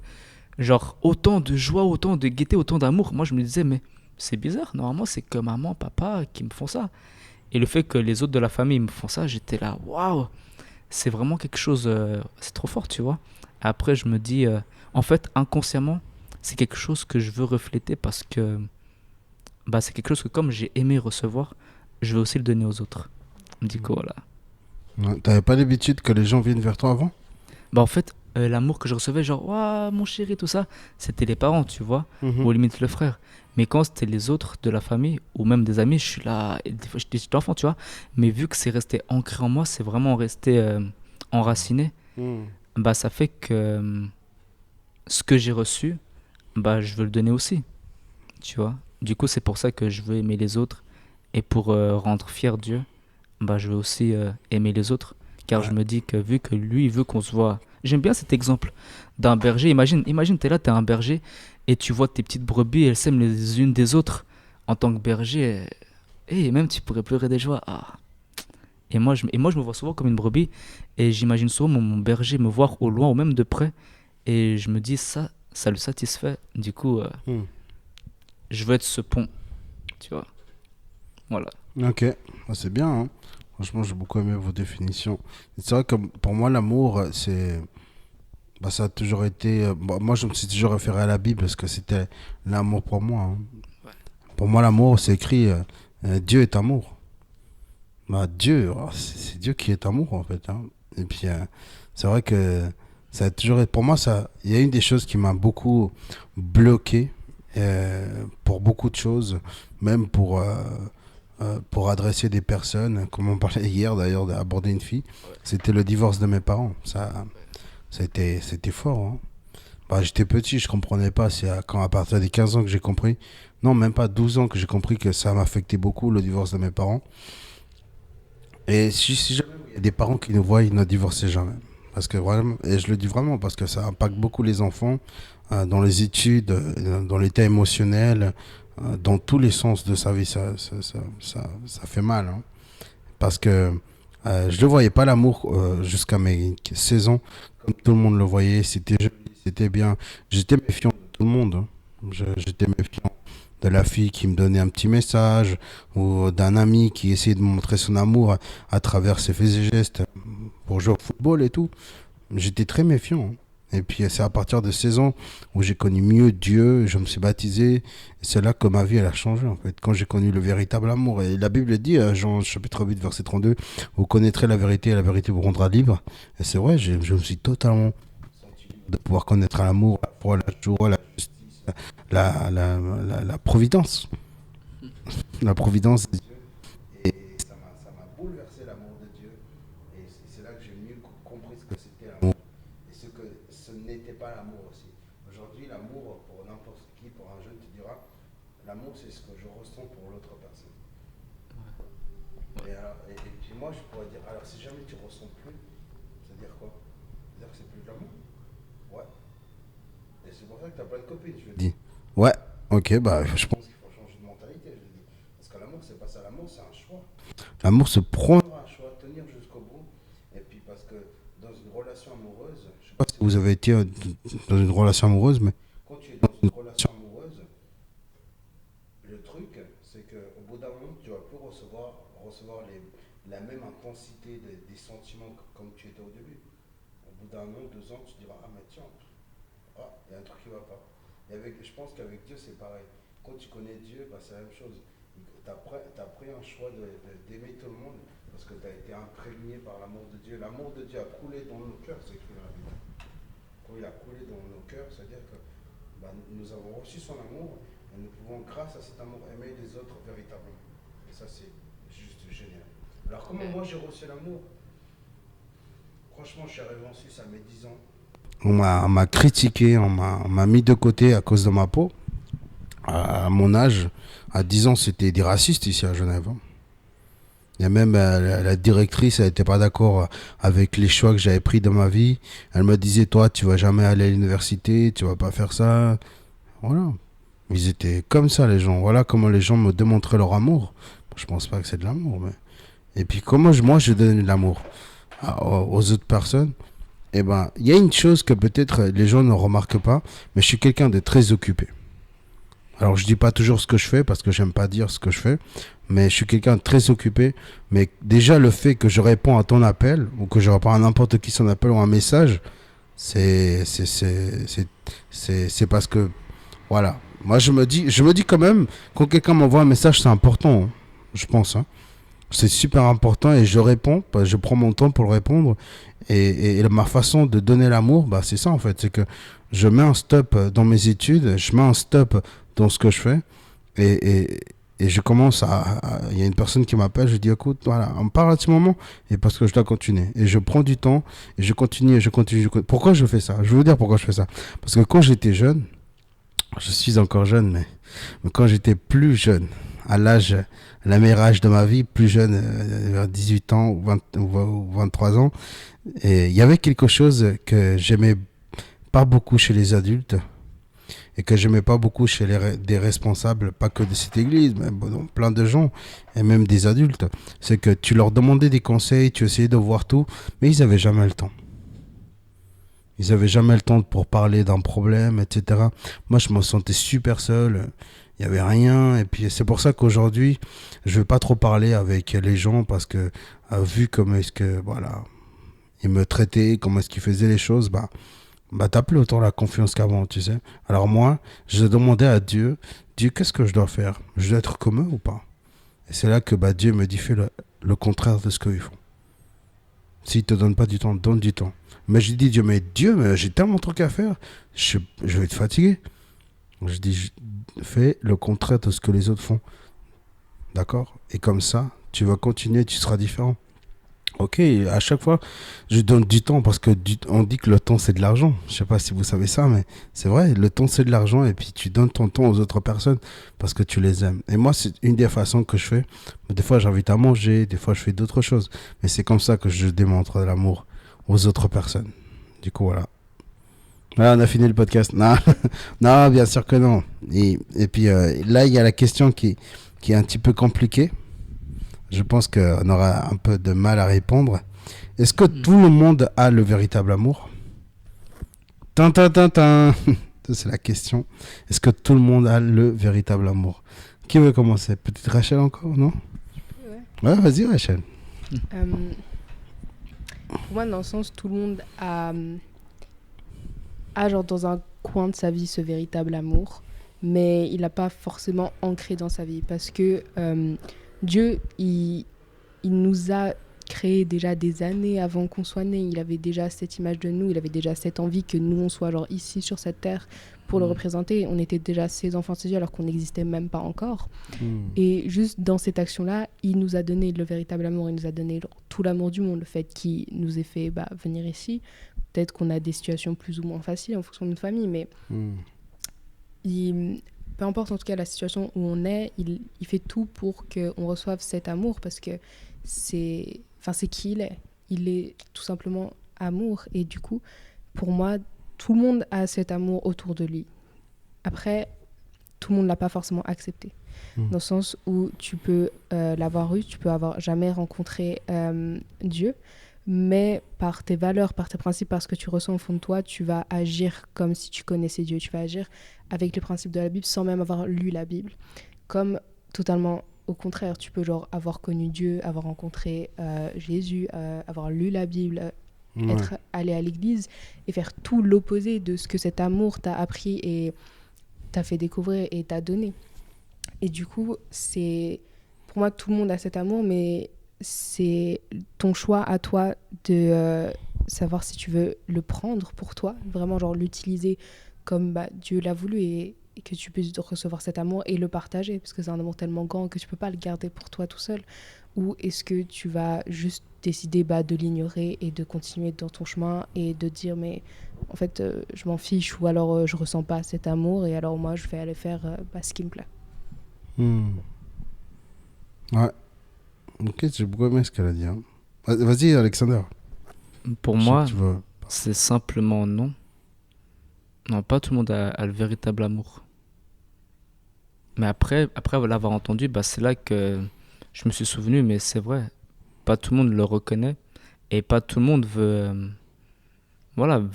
Genre, autant de joie, autant de gaieté, autant d'amour. Moi, je me disais, mais c'est bizarre, normalement, c'est que maman, papa qui me font ça. Et le fait que les autres de la famille me font ça, j'étais là, waouh, c'est vraiment quelque chose, c'est trop fort, tu vois. Après, je me dis, en fait, inconsciemment, c'est quelque chose que je veux refléter parce que bah, c'est quelque chose que comme j'ai aimé recevoir, je veux aussi le donner aux autres. Du coup, voilà. Ouais. T'avais pas l'habitude que les gens viennent vers toi avant? Bah, en fait, l'amour que je recevais, genre, waouh, mon chéri, tout ça, c'était les parents, tu vois, ou limite le frère. Mais quand c'était les autres de la famille, ou même des amis, je suis là, et des fois, j'étais enfant, tu vois. Mais vu que c'est resté ancré en moi, c'est vraiment resté enraciné, bah, ça fait que ce que j'ai reçu, bah, je veux le donner aussi, tu vois. Du coup, c'est pour ça que je veux aimer les autres. Et pour rendre fier Dieu, bah, je veux aussi aimer les autres. Car Ouais. je me dis que vu que lui, il veut qu'on se voit. J'aime bien cet exemple d'un berger. Imagine, t'es là, t'es un berger et tu vois tes petites brebis, elles s'aiment les unes des autres. En tant que berger, et même tu pourrais pleurer de joie. Ah. Et moi, je me vois souvent comme une brebis et j'imagine souvent mon berger me voir au loin ou même de près. Et je me dis, ça le satisfait. Du coup, je veux être ce pont, tu vois. Voilà. Ok, ah, c'est bien, hein. Franchement, j'ai beaucoup aimé vos définitions. Et c'est vrai que pour moi, l'amour, c'est... Bah, ça a toujours été... bah, moi, je me suis toujours référé à la Bible parce que c'était l'amour pour moi, hein. Pour moi, l'amour, c'est écrit Dieu est amour. Bah, Dieu, c'est Dieu qui est amour, en fait. Hein. Et puis, c'est vrai que ça a toujours été, pour moi, ça, il y a une des choses qui m'a beaucoup bloqué pour beaucoup de choses, même pour adresser des personnes, comme on parlait hier d'ailleurs, d'aborder une fille, c'était le divorce de mes parents. C'était fort. Hein. Bah, j'étais petit, je comprenais pas. C'est quand à partir des 15 ans que j'ai compris, non, même pas 12 ans que j'ai compris que ça m'affectait beaucoup, le divorce de mes parents. Et si jamais il y a des parents qui nous voient, ils ne divorcent jamais. Parce que vraiment, et je le dis vraiment, parce que ça impacte beaucoup les enfants dans les études, dans l'état émotionnel, dans tous les sens de sa vie. Ça fait mal. Hein. Parce que je ne voyais pas l'amour jusqu'à mes 16 ans, comme tout le monde le voyait. C'était joli, c'était bien. J'étais méfiant de tout le monde. Hein. J'étais méfiant de la fille qui me donnait un petit message ou d'un ami qui essayait de me montrer son amour à travers ses faits et gestes pour jouer au football et tout. J'étais très méfiant. Hein. Et puis c'est à partir de 16 ans où j'ai connu mieux Dieu, je me suis baptisé. Et c'est là que ma vie elle a changé en fait. Quand j'ai connu le véritable amour. Et la Bible dit, Jean chapitre 8 verset 32, vous connaîtrez la vérité et la vérité vous rendra libre. Et c'est vrai, je me suis totalement de pouvoir connaître l'amour, la foi, la joie, la justice, la providence. La providence de Dieu. Et ça m'a bouleversé l'amour de Dieu. Et c'est là que j'ai mieux compris ce que c'était l'amour. Et ce n'était pas l'amour aussi. Aujourd'hui, l'amour, pour n'importe qui, pour un jeune, tu diras, l'amour c'est ce que je ressens pour l'autre personne. Et puis moi, je pourrais dire, alors si jamais tu ressens plus, ça veut dire quoi? Ça veut dire que c'est plus de l'amour? Ouais. Et c'est pour ça que tu as plein de copines, je lui dis. Ouais, ok, bah je pense qu'il faut changer de mentalité, je lui dis. Parce que l'amour, c'est pas ça, l'amour, c'est un choix. L'amour se prend un choix, tenir jusqu'au bout. Et puis parce que dans une relation amoureuse, je sais pas si vous avez été dans une relation amoureuse, mais quand tu es dans une relation amoureuse, le truc, c'est qu'au bout d'un moment, tu vas plus recevoir la même intensité des sentiments comme tu étais au début. Au bout d'un an, 2 ans, tu diras, ah mais tiens, il y a un truc qui va pas. Je pense qu'avec Dieu, c'est pareil. Quand tu connais Dieu, bah, c'est la même chose. Tu as pris un choix d'aimer tout le monde parce que tu as été imprégné par l'amour de Dieu. L'amour de Dieu a coulé dans nos cœurs, c'est écrit dans la Bible. Quand il a coulé dans nos cœurs, c'est-à-dire que bah, nous avons reçu son amour et nous pouvons, grâce à cet amour, aimer les autres véritablement. Et ça, c'est juste génial. Alors, comment moi j'ai reçu l'amour? Franchement, je suis arrivé en Suisse à mes 10 ans. On m'a critiqué, on m'a mis de côté à cause de ma peau. À mon âge, à 10 ans, c'était des racistes ici à Genève. Il y a même la directrice, elle n'était pas d'accord avec les choix que j'avais pris dans ma vie. Elle me disait, toi, tu vas jamais aller à l'université, tu vas pas faire ça. Voilà. Ils étaient comme ça, les gens. Voilà comment les gens me démontraient leur amour. Je pense pas que c'est de l'amour. Mais... Et puis, comment moi, je donne de l'amour aux autres personnes. Eh ben, il y a une chose que peut-être les gens ne remarquent pas, mais je suis quelqu'un de très occupé. Alors, je dis pas toujours ce que je fais parce que j'aime pas dire ce que je fais, mais je suis quelqu'un de très occupé. Mais déjà, le fait que je réponds à ton appel ou que je réponds à n'importe qui son appel ou un message, c'est parce que, voilà. Moi, je me dis quand même, quand quelqu'un m'envoie un message, c'est important, hein, je pense, hein. C'est super important et je réponds, je prends mon temps pour le répondre. Et ma façon de donner l'amour, bah, c'est ça en fait. C'est que je mets un stop dans mes études, je mets un stop dans ce que je fais. Et je commence il y a une personne qui m'appelle, je dis écoute, voilà, on parle à ce moment et parce que je dois continuer. Et je prends du temps et je continue. Pourquoi je fais ça? Je vais vous dire pourquoi je fais ça. Parce que quand j'étais jeune, je suis encore jeune, mais quand j'étais plus jeune, à la meilleure âge de ma vie, plus jeune, vers 18 ans ou 23 ans, et il y avait quelque chose que j'aimais pas beaucoup chez les adultes et que j'aimais pas beaucoup chez des responsables, pas que de cette église, mais bon, plein de gens et même des adultes. C'est que tu leur demandais des conseils, tu essayais de voir tout, mais ils avaient jamais le temps. Ils avaient jamais le temps pour parler d'un problème, etc. Moi, je me sentais super seul. Il n'y avait rien. Et puis, c'est pour ça qu'aujourd'hui, je ne vais pas trop parler avec les gens parce que, vu comment est-ce que, voilà, ils me traitaient, comment est-ce qu'ils faisaient les choses, bah t'as plus autant la confiance qu'avant, tu sais. Alors moi, je demandais à Dieu, qu'est-ce que je dois faire? Je dois être comme eux ou pas? Et c'est là que Dieu me dit fais le contraire de ce qu'ils font. S'il ne te donne pas du temps, donne du temps. Mais je dis Dieu, mais j'ai tellement de trucs à faire, je vais être fatigué. Je dis fais le contraire de ce que les autres font. D'accord? Et comme ça, tu vas continuer, tu seras différent. Ok, à chaque fois, je donne du temps parce que on dit que le temps, c'est de l'argent. Je ne sais pas si vous savez ça, mais c'est vrai, le temps, c'est de l'argent et puis tu donnes ton temps aux autres personnes parce que tu les aimes. Et moi, c'est une des façons que je fais. Des fois, j'invite à manger, des fois, je fais d'autres choses. Mais c'est comme ça que je démontre de l'amour aux autres personnes. Du coup, voilà. Voilà, on a fini le podcast. Non, non, bien sûr que non. Et puis là, il y a la question qui est un petit peu compliquée. Je pense qu'on aura un peu de mal à répondre. Est-ce que tout le monde a le véritable amour? Ça, c'est la question. Est-ce que tout le monde a le véritable amour? Qui veut commencer? Peut-être Rachel encore, non? Ouais, vas-y Rachel. Pour moi, dans le sens, tout le monde a genre dans un coin de sa vie ce véritable amour, mais il n'a pas forcément ancré dans sa vie parce que Dieu, il nous a créé déjà des années avant qu'on soit né. Il avait déjà cette image de nous, il avait déjà cette envie que nous, on soit genre ici sur cette terre pour le représenter. On était déjà ses enfants, ses yeux, alors qu'on n'existait même pas encore. Et juste dans cette action-là, il nous a donné le véritable amour, il nous a donné genre, tout l'amour du monde, le fait qu'il nous ait fait venir ici. Peut-être qu'on a des situations plus ou moins faciles en fonction de notre famille, mais peu importe en tout cas la situation où on est, il fait tout pour qu'on reçoive cet amour parce que c'est qui il est. Il est tout simplement amour. Et du coup, pour moi, tout le monde a cet amour autour de lui. Après, tout le monde ne l'a pas forcément accepté. Dans le sens où tu peux l'avoir eu, tu peux avoir jamais rencontré Dieu, mais par tes valeurs, par tes principes, par ce que tu ressens au fond de toi, tu vas agir comme si tu connaissais Dieu. Tu vas agir avec les principes de la Bible sans même avoir lu la Bible. Comme totalement au contraire, tu peux genre avoir connu Dieu, avoir rencontré Jésus, avoir lu la Bible, être allé à l'église et faire tout l'opposé de ce que cet amour t'a appris et t'a fait découvrir et t'a donné. Et du coup, c'est pour moi tout le monde a cet amour, mais c'est ton choix à toi de savoir si tu veux le prendre pour toi, vraiment genre l'utiliser comme Dieu l'a voulu et que tu puisses recevoir cet amour et le partager parce que c'est un amour tellement grand que tu peux pas le garder pour toi tout seul. Ou est-ce que tu vas juste décider de l'ignorer et de continuer dans ton chemin et de dire mais en fait je m'en fiche ou alors je ressens pas cet amour et alors moi je vais aller faire ce qui me plaît. Ouais. Ok, j'ai beaucoup aimé ce qu'elle a dit. Hein. Vas-y, Alexander. Pour moi, c'est simplement non. Non, pas tout le monde a le véritable amour. Mais après l'avoir entendu, c'est là que je me suis souvenu, mais c'est vrai, pas tout le monde le reconnaît et pas tout le monde veut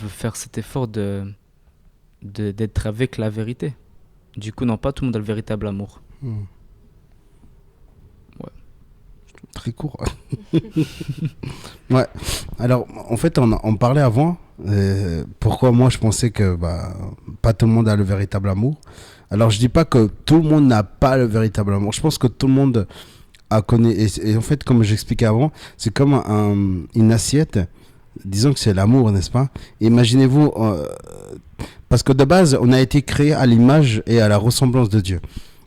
faire cet effort d'être avec la vérité. Du coup, non, pas tout le monde a le véritable amour. Très court. Ouais. Alors, en fait, on parlait avant. Pourquoi moi je pensais que pas tout le monde a le véritable amour. Alors, je dis pas que tout le monde n'a pas le véritable amour. Je pense que tout le monde a connu. Et en fait, comme j'expliquais avant, c'est comme une assiette. Disons que c'est l'amour, n'est-ce pas? Imaginez-vous, parce que de base, on a été créé à l'image et à la ressemblance de Dieu.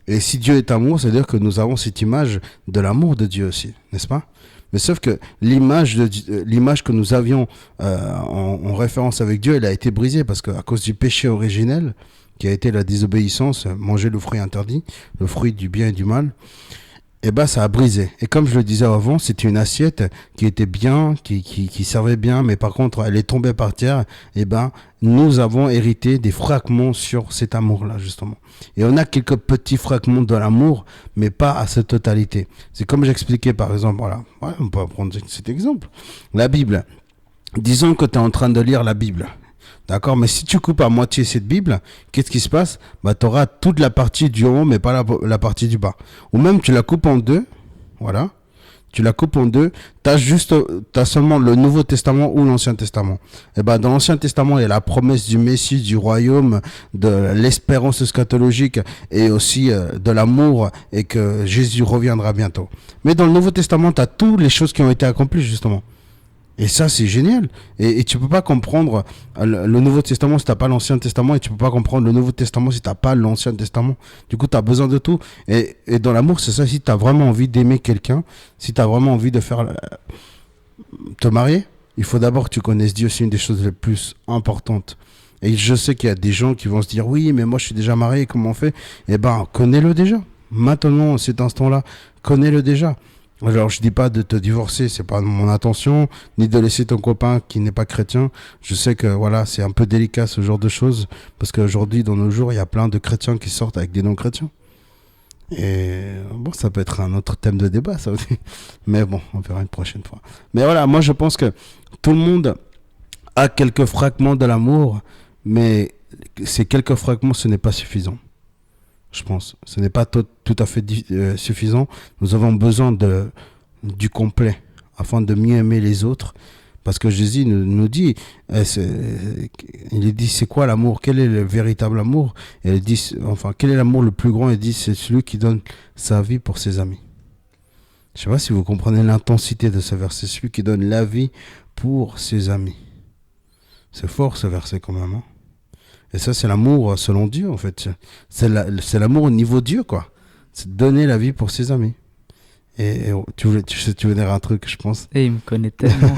Et si Dieu est amour, c'est-à-dire que nous avons cette image de l'amour de Dieu aussi, n'est-ce pas? Mais sauf que l'image que nous avions en référence avec Dieu, elle a été brisée parce qu'à cause du péché originel, qui a été la désobéissance, manger le fruit interdit, le fruit du bien et du mal, ça a brisé. Et comme je le disais avant, c'était une assiette qui était bien, qui servait bien, mais par contre, elle est tombée par terre. Nous avons hérité des fragments sur cet amour-là, justement. Et on a quelques petits fragments de l'amour, mais pas à sa totalité. C'est comme j'expliquais, par exemple, on peut prendre cet exemple. La Bible. Disons que tu es en train de lire la Bible. D'accord, mais si tu coupes à moitié cette Bible, qu'est-ce qui se passe? Tu auras toute la partie du haut, mais pas la partie du bas. Ou même tu la coupes en deux, voilà. Tu la coupes en deux. T'as seulement le Nouveau Testament ou l'Ancien Testament. Et ben, dans l'Ancien Testament, il y a la promesse du Messie, du royaume, de l'espérance eschatologique et aussi de l'amour et que Jésus reviendra bientôt. Mais dans le Nouveau Testament, t'as toutes les choses qui ont été accomplies, justement. Et ça, c'est génial. Et tu peux pas comprendre le Nouveau Testament si t'as pas l'Ancien Testament, et tu peux pas comprendre le Nouveau Testament si t'as pas l'Ancien Testament. Du coup, tu as besoin de tout. Et dans l'amour, c'est ça. Si tu as vraiment envie d'aimer quelqu'un, si tu as vraiment envie de te marier, il faut d'abord que tu connaisses Dieu. C'est une des choses les plus importantes. Et je sais qu'il y a des gens qui vont se dire, oui, mais moi, je suis déjà marié, comment on fait? Eh ben, connais-le déjà. Maintenant, cet instant-là, connais-le déjà. Alors, je dis pas de te divorcer, c'est pas mon intention, ni de laisser ton copain qui n'est pas chrétien. Je sais que voilà, c'est un peu délicat ce genre de choses, parce qu'aujourd'hui, dans nos jours, il y a plein de chrétiens qui sortent avec des non-chrétiens. Et bon, ça peut être un autre thème de débat, ça aussi. Mais bon, on verra une prochaine fois. Mais voilà, moi, je pense que tout le monde a quelques fragments de l'amour, mais ces quelques fragments, ce n'est pas suffisant. Je pense. Ce n'est pas tout à fait suffisant. Nous avons besoin du complet afin de mieux aimer les autres. Parce que Jésus nous dit, il dit, c'est quoi l'amour? Quel est le véritable amour? Et il dit, enfin, quel est l'amour le plus grand? Il dit, c'est celui qui donne sa vie pour ses amis. Je ne sais pas si vous comprenez l'intensité de ce verset. Celui qui donne la vie pour ses amis. C'est fort ce verset quand même, hein? Et ça, c'est l'amour selon Dieu, en fait. C'est l'amour au niveau Dieu, quoi. C'est donner la vie pour ses amis. Et tu veux dire un truc, je pense. Et il me connaît tellement.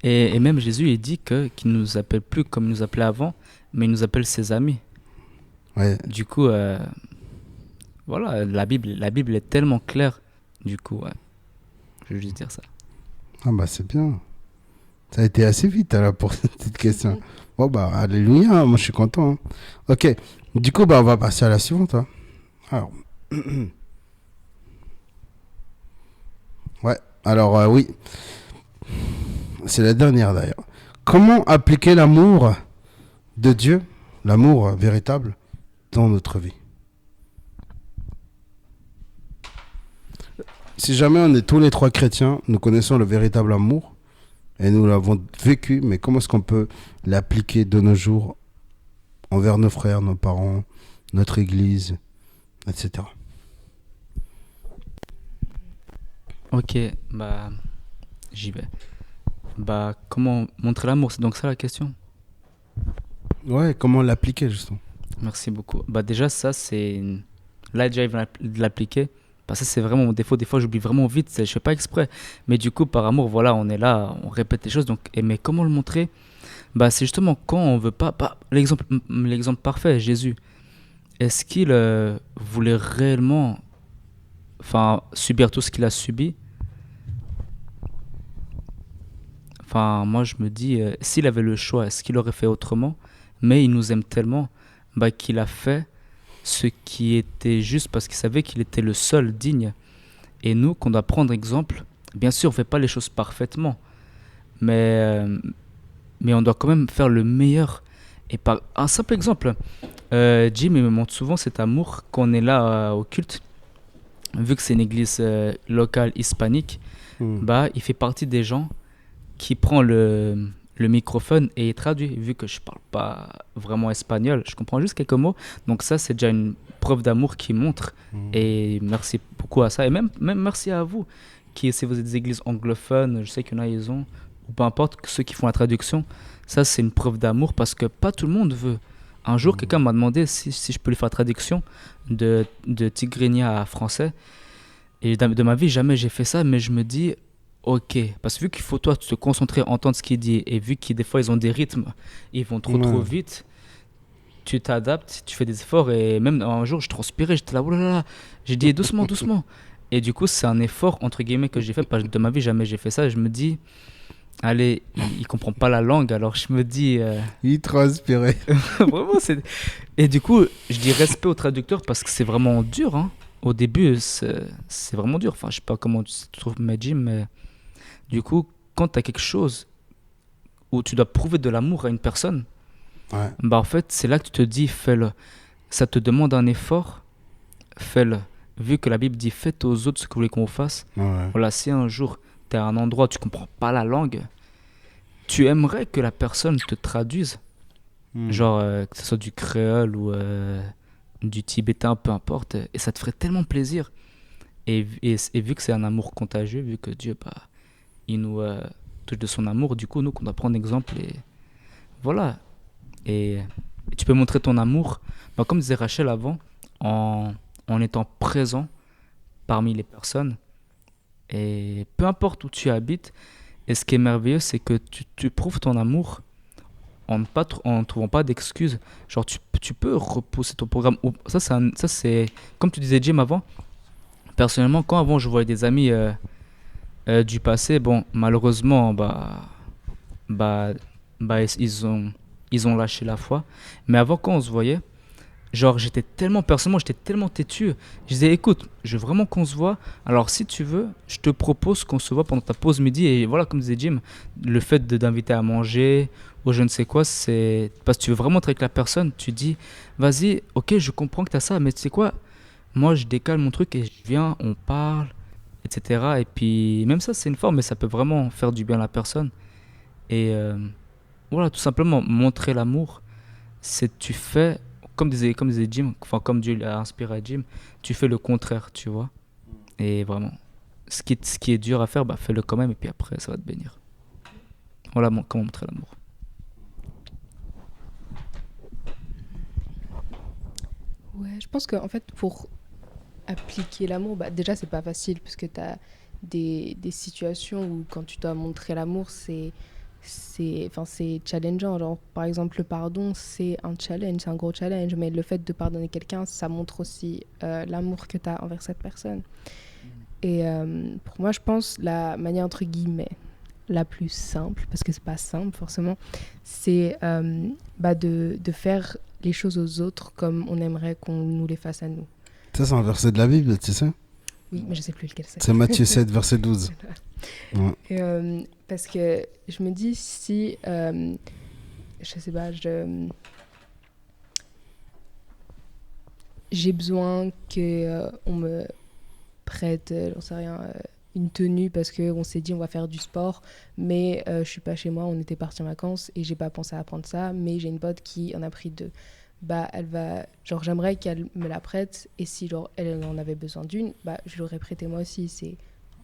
et même Jésus, il dit qu'il nous appelle plus comme il nous appelait avant, mais il nous appelle ses amis. Ouais. Du coup, voilà, la Bible est tellement claire. Du coup, ouais. Je veux juste dire ça. Ah bah, c'est bien. Ça a été assez vite, alors, pour cette petite question. Bon, bah, alléluia, moi je suis content. Hein. Ok, du coup, bah, on va passer à la suivante. Hein. Alors, ouais, alors, oui, c'est la dernière d'ailleurs. Comment appliquer l'amour de Dieu, l'amour véritable, dans notre vie? Si jamais on est tous les trois chrétiens, nous connaissons le véritable amour. Et nous l'avons vécu, mais comment est-ce qu'on peut l'appliquer de nos jours envers nos frères, nos parents, notre église, etc. Ok, bah, j'y vais. Bah, comment montrer l'amour, c'est donc ça la question? Ouais, comment l'appliquer justement? Merci beaucoup. Bah, déjà, ça, c'est... Là, déjà, il va l'appliquer. Parce que c'est vraiment mon défaut. Des fois, j'oublie vraiment vite. Je fais pas exprès. Mais du coup, par amour, voilà, on est là, on répète les choses. Donc, mais comment le montrer? Bah, c'est justement quand on veut pas. L'exemple parfait, Jésus. Est-ce qu'il voulait réellement, subir tout ce qu'il a subi? Enfin, moi, je me dis, s'il avait le choix, est-ce qu'il aurait fait autrement? Mais il nous aime tellement, bah, qu'il a fait ce qui était juste parce qu'il savait qu'il était le seul digne. Et nous, qu'on doit prendre exemple, bien sûr, on ne fait pas les choses parfaitement, mais on doit quand même faire le meilleur. Et par un simple exemple, Jim il me montre souvent cet amour qu'on est là au culte. Vu que c'est une église locale hispanique, bah, il fait partie des gens qui prend le microphone et il traduit. Vu que je parle pas vraiment espagnol, je comprends juste quelques mots. Donc ça, c'est déjà une preuve d'amour qui montre. Et merci beaucoup à ça. Et même merci à vous, si vous êtes des églises anglophones, je sais qu'il y en a, ils ont, ou peu importe, ceux qui font la traduction. Ça, c'est une preuve d'amour parce que pas tout le monde veut. Un jour, quelqu'un m'a demandé si je peux lui faire la traduction de Tigrinya à français. Et de ma vie, jamais j'ai fait ça, mais je me dis... Ok, parce que vu qu'il faut toi te concentrer, entendre ce qu'il dit, et vu que des fois ils ont des rythmes, ils vont trop vite, tu t'adaptes, tu fais des efforts, et même un jour je transpirais, j'étais là, oulala, j'ai dit doucement, doucement. Et du coup c'est un effort entre guillemets que j'ai fait, parce que de ma vie jamais j'ai fait ça, et je me dis, allez, il comprend pas la langue, alors je me dis... Il transpirait. Vraiment, c'est... Et du coup, je dis respect au traducteur parce que c'est vraiment dur, hein. Au début, c'est vraiment dur, enfin je sais pas comment tu trouves Jim, mais... Du coup, quand tu as quelque chose où tu dois prouver de l'amour à une personne, bah en fait, c'est là que tu te dis, fais-le. Ça te demande un effort, fais-le. vu que la Bible dit faites aux autres ce que vous voulez qu'on vous fasse, Ouais. voilà, si un jour tu es à un endroit où tu comprends pas la langue, tu aimerais que la personne te traduise, genre que ce soit du créole ou du tibétain, peu importe, et ça te ferait tellement plaisir. Et vu que c'est un amour contagieux, vu que Dieu, bah, il nous touche de son amour, du coup, nous, qu'on doit prendre exemple et voilà. Et tu peux montrer ton amour, bah, comme disait Rachel avant, en étant présent parmi les personnes. Et peu importe où tu habites, et ce qui est merveilleux, c'est que tu prouves ton amour en ne trouvant pas d'excuses. Genre, tu peux repousser ton programme. Ça, c'est, comme tu disais, Jim, avant. Personnellement, quand avant je voyais des amis du passé, bon, malheureusement, bah, ils ont lâché la foi. Mais avant, quand on se voyait, genre, personnellement, j'étais tellement têtu. Je disais, écoute, je veux vraiment qu'on se voit. Alors, si tu veux, je te propose qu'on se voit pendant ta pause midi. Et voilà, comme disait Jim, le fait d'inviter à manger ou je ne sais quoi, c'est parce que tu veux vraiment être avec la personne. Tu dis, vas-y, ok, je comprends que tu as ça, mais tu sais quoi, moi, je décale mon truc et je viens, on parle, etc. Et puis, même ça, c'est une forme, mais ça peut vraiment faire du bien à la personne. Et voilà, tout simplement, montrer l'amour, c'est tu fais, comme disait Jim, enfin, comme Dieu l'a inspiré à Jim, tu fais le contraire, tu vois. Et vraiment, ce qui est dur à faire, bah, fais-le quand même, et puis après, ça va te bénir. Voilà comment montrer l'amour. Ouais, je pense qu'en fait, pour appliquer l'amour, bah, déjà, c'est pas facile parce que tu as des situations où quand tu dois montrer l'amour, c'est challengeant. Genre, par exemple, le pardon, c'est un challenge, c'est un gros challenge. Mais le fait de pardonner quelqu'un, ça montre aussi l'amour que tu as envers cette personne. Et pour moi, je pense la manière, entre guillemets, la plus simple, parce que c'est pas simple forcément, c'est de faire les choses aux autres comme on aimerait qu'on nous les fasse à nous. Ça, c'est un verset de la Bible, tu sais. Oui, mais je sais plus lequel c'est. C'est Matthieu 7, verset 12. Ouais. Et, parce que je me dis, si, je sais pas, j'ai besoin qu'on me prête, j'en sais rien, une tenue parce qu'on s'est dit on va faire du sport, mais je suis pas chez moi, on était partis en vacances et j'ai pas pensé à prendre ça, mais j'ai une pote qui en a pris deux. Bah, elle va, genre, j'aimerais qu'elle me la prête, et si genre elle en avait besoin d'une, bah, je l'aurais prêté moi aussi. C'est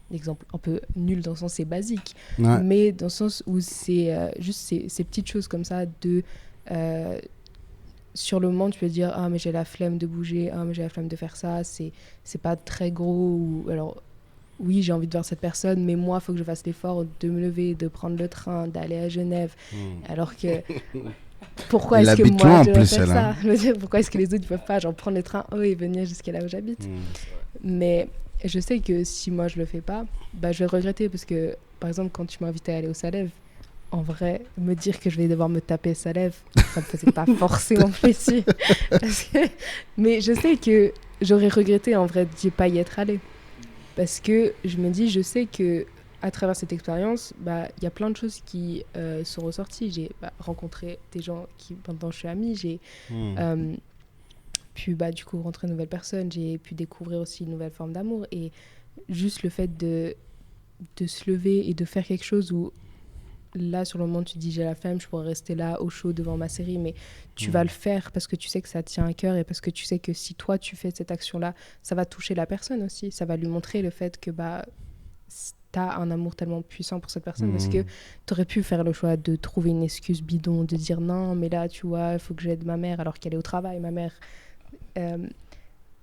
l'exemple un peu nul dans le sens, c'est basique, Ouais. mais dans le sens où c'est juste ces petites choses comme ça de sur le moment tu peux dire ah mais j'ai la flemme de bouger, ah mais j'ai la flemme de faire ça, c'est pas très gros, ou alors oui j'ai envie de voir cette personne, mais moi il faut que je fasse l'effort de me lever, de prendre le train, d'aller à Genève, alors que pourquoi Elle est-ce que habite moi loin, en je dois plus, faire elle, ça? hein. Je veux dire, pourquoi est-ce que les autres ne peuvent pas genre prendre le train et venir jusqu'à là où j'habite? Mais je sais que si moi je le fais pas, bah, je vais regretter, parce que par exemple quand tu m'as invité à aller au Salève, en vrai, me dire que je vais devoir me taper Salève, ça me faisait pas forcément plaisir. Mais je sais que j'aurais regretté en vrai de pas y être allée. Parce que je me dis, je sais que à travers cette expérience, bah, y a plein de choses qui sont ressorties. J'ai rencontré des gens dont je suis amie, j'ai pu du coup rencontrer de nouvelles personnes, j'ai pu découvrir aussi une nouvelle forme d'amour, et juste le fait de se lever et de faire quelque chose où là sur le moment tu te dis j'ai la flemme, je pourrais rester là au chaud devant ma série, mais tu vas le faire parce que tu sais que ça te tient à cœur, et parce que tu sais que si toi tu fais cette action là, ça va toucher la personne aussi, ça va lui montrer le fait que t'as un amour tellement puissant pour cette personne, parce que t'aurais pu faire le choix de trouver une excuse bidon, de dire non mais là tu vois il faut que j'aide ma mère alors qu'elle est au travail, ma mère.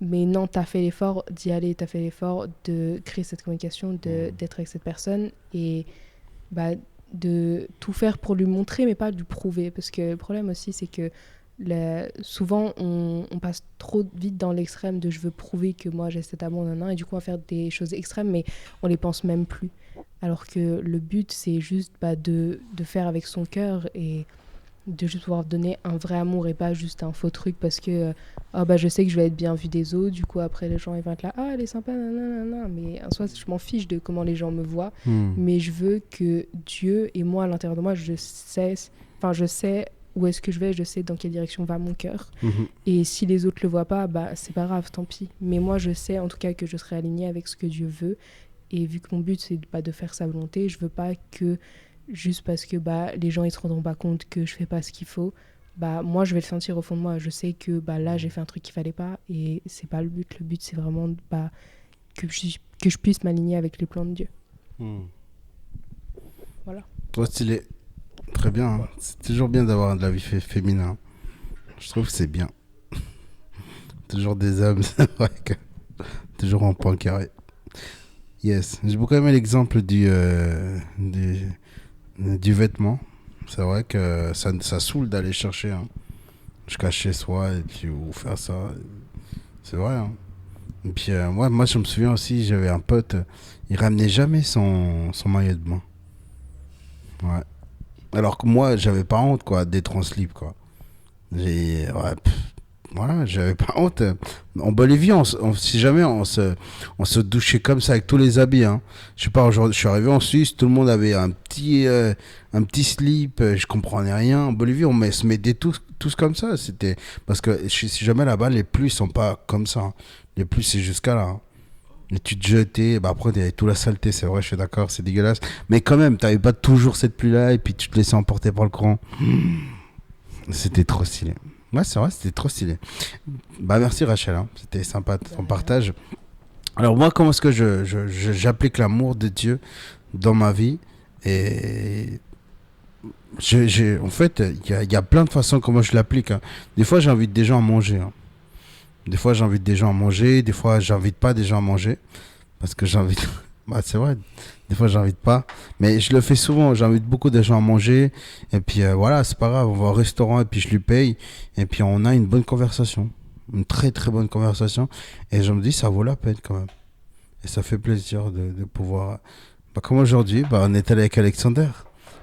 Mais non, t'as fait l'effort d'y aller, t'as fait l'effort de créer cette communication, d'être avec cette personne, et de tout faire pour lui montrer, mais pas lui prouver. Parce que le problème aussi, c'est que souvent, on passe trop vite dans l'extrême de je veux prouver que moi j'ai cet amour, et du coup, on va faire des choses extrêmes, mais on les pense même plus. Alors que le but, c'est juste de faire avec son cœur, et de juste pouvoir donner un vrai amour, et pas juste un faux truc parce que je sais que je vais être bien vue des autres, du coup après les gens ils vont être là, ah elle est sympa, nanana. Mais en soi je m'en fiche de comment les gens me voient, mais je veux que Dieu et moi à l'intérieur de moi je sais où est-ce que je vais, je sais dans quelle direction va mon cœur. Mhm. Et si les autres le voient pas, bah c'est pas grave, tant pis. Mais moi, je sais en tout cas que je serai alignée avec ce que Dieu veut. Et vu que mon but, c'est pas de faire sa volonté, je veux pas que juste parce que bah, les gens ils se rendront pas compte que je fais pas ce qu'il faut, bah moi je vais le sentir au fond de moi. Je sais que bah là j'ai fait un truc qu'il fallait pas et c'est pas le but. Le but c'est vraiment bah, que je puisse m'aligner avec les plans de Dieu. Voilà. Toi, stylé. Très bien. Hein. C'est toujours bien d'avoir de la vie féminin. Je trouve que c'est bien. Toujours des hommes, c'est vrai que. Toujours en point carré. Yes. J'ai beaucoup aimé l'exemple du vêtement. C'est vrai que ça saoule d'aller chercher jusqu'à chez soi et puis ou faire ça. C'est vrai. Hein. Et puis moi, je me souviens aussi, j'avais un pote, il ramenait jamais son maillot de bain. Ouais. Alors que moi, j'avais pas honte quoi d'être en slip quoi. Voilà, j'avais pas honte. En Bolivie, si jamais on se douchait comme ça avec tous les habits. Hein. Je sais pas, aujourd'hui, je suis arrivé en Suisse, tout le monde avait un petit slip, je comprenais rien. En Bolivie, se mettait tous comme ça. C'était parce que si jamais là-bas, les pluies sont pas comme ça. Hein. Les pluies, c'est jusqu'à là. Hein. Et tu te jetais, bah après, il y avait toute la saleté, c'est vrai, je suis d'accord, c'est dégueulasse. Mais quand même, t'avais pas toujours cette pluie-là et puis tu te laissais emporter par le courant. C'était trop stylé. Ouais, c'est vrai, c'était trop stylé. Bah, merci Rachel, hein. C'était sympa ton partage. Alors, moi, comment est-ce que j'applique l'amour de Dieu dans ma vie? Et en fait, il y a plein de façons comment je l'applique. Hein. Des fois, j'invite des gens à manger. Hein. Des fois, j'invite des gens à manger. Des fois, j'invite pas des gens à manger. Parce que j'invite. Bah, c'est vrai. Des fois, j'invite pas. Mais je le fais souvent. J'invite beaucoup de gens à manger. Et puis, voilà, c'est pas grave. On va au restaurant et puis je lui paye. Et puis, on a une bonne conversation. Une très, très bonne conversation. Et je me dis, ça vaut la peine quand même. Et ça fait plaisir de pouvoir. Bah, comme aujourd'hui, bah, on est allé avec Alexander.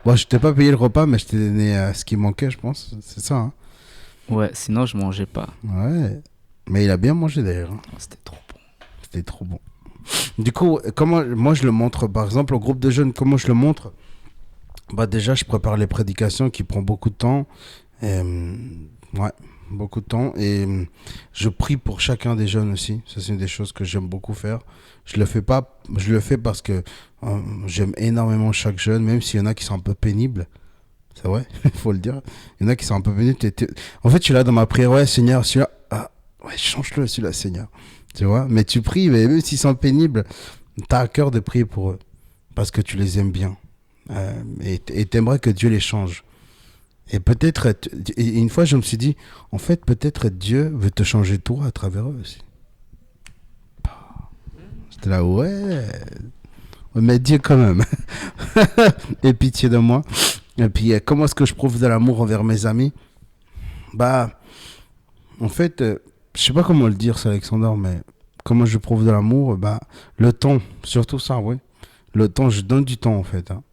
Bon, je t'ai pas payé le repas, mais je t'ai donné ce qui manquait, je pense. C'est ça, hein. Ouais, sinon je mangeais pas. Ouais. Mais il a bien mangé d'ailleurs. Hein. C'était trop bon. C'était trop bon. Du coup, comment moi je le montre, par exemple, au groupe de jeunes, comment je le montre? Bah déjà, je prépare les prédications qui prend beaucoup de temps. Ouais, beaucoup de temps. Et je prie pour chacun des jeunes aussi. Ça, c'est une des choses que j'aime beaucoup faire. Je le fais parce que j'aime énormément chaque jeune, même s'il y en a qui sont un peu pénibles. C'est vrai, il faut le dire. Il y en a qui sont un peu pénibles. En fait, je suis là dans ma prière. Ouais, Seigneur, celui-là. Ah, ouais, change-le, celui-là, Seigneur. Tu vois, mais tu pries, mais même s'ils sont pénibles, tu as à cœur de prier pour eux. Parce que tu les aimes bien. Et tu aimerais que Dieu les change. Et peut-être, une fois, je me suis dit, en fait, peut-être Dieu veut te changer toi à travers eux aussi. J'étais là, ouais, mais Dieu quand même. Aie pitié de moi. Et puis, comment est-ce que je prouve de l'amour envers mes amis? Bah, en fait, je sais pas comment le dire, ça, Alexander, mais comment je prouve de l'amour? Bah, le temps, surtout ça, oui. Le temps, je donne du temps, en fait. Hein.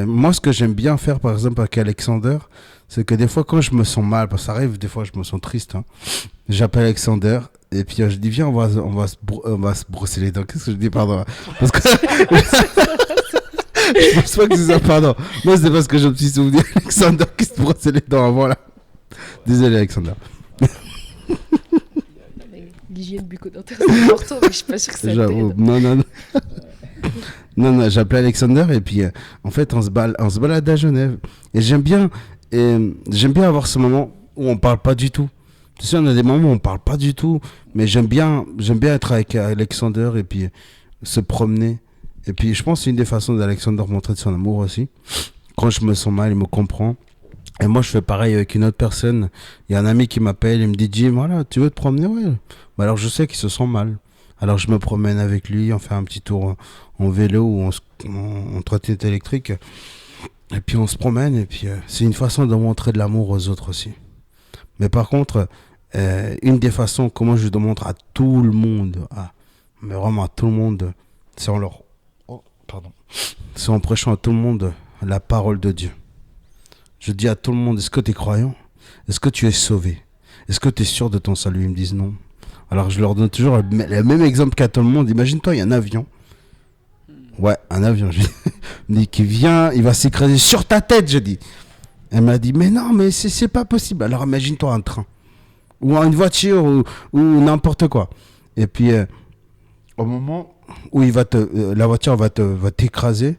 Moi, ce que j'aime bien faire, par exemple, avec Alexander, c'est que des fois, quand je me sens mal, parce que ça arrive, des fois, je me sens triste, hein, j'appelle Alexander, et puis je dis, viens, on va se brosser les dents. Qu'est-ce que je dis, pardon? Parce que... je pense pas que c'est ça, pardon. Moi, c'est parce que je me suis souvenu d'Alexander qui se brossait les dents avant, là. Désolé, Alexander. L'hygiène bucco-dentaire, c'est important, mais je suis pas sûre que ça t'aide. Non. Non, j'appelais Alexander et puis en fait on se balade à Genève et j'aime bien avoir ce moment où on parle pas du tout. Tu sais, on a des moments où on parle pas du tout, mais j'aime bien être avec Alexander et puis se promener. Et puis je pense que c'est une des façons d'Alexander montrer de son amour aussi. Quand je me sens mal, il me comprend. Et moi je fais pareil avec une autre personne. Il y a un ami qui m'appelle, il me dit Jim, voilà, tu veux te promener? Ouais. Bah alors je sais qu'il se sent mal. Alors je me promène avec lui, on fait un petit tour en vélo ou en trottinette électrique. Et puis on se promène et puis c'est une façon de montrer de l'amour aux autres aussi. Mais par contre, une des façons comment je le montre à tout le monde, mais vraiment à tout le monde, c'est c'est en prêchant à tout le monde la parole de Dieu. Je dis à tout le monde, est-ce que tu es croyant? Est-ce que tu es sauvé? Est-ce que tu es sûr de ton salut? Ils me disent non. Alors je leur donne toujours le même exemple qu'à tout le monde. Imagine-toi, il y a un avion. Ouais, un avion, je dis, qui vient, il va s'écraser sur ta tête, je dis. Elle m'a dit, mais non, mais c'est pas possible. Alors imagine-toi un train, ou une voiture, ou n'importe quoi. Et puis, au moment où la voiture va t'écraser,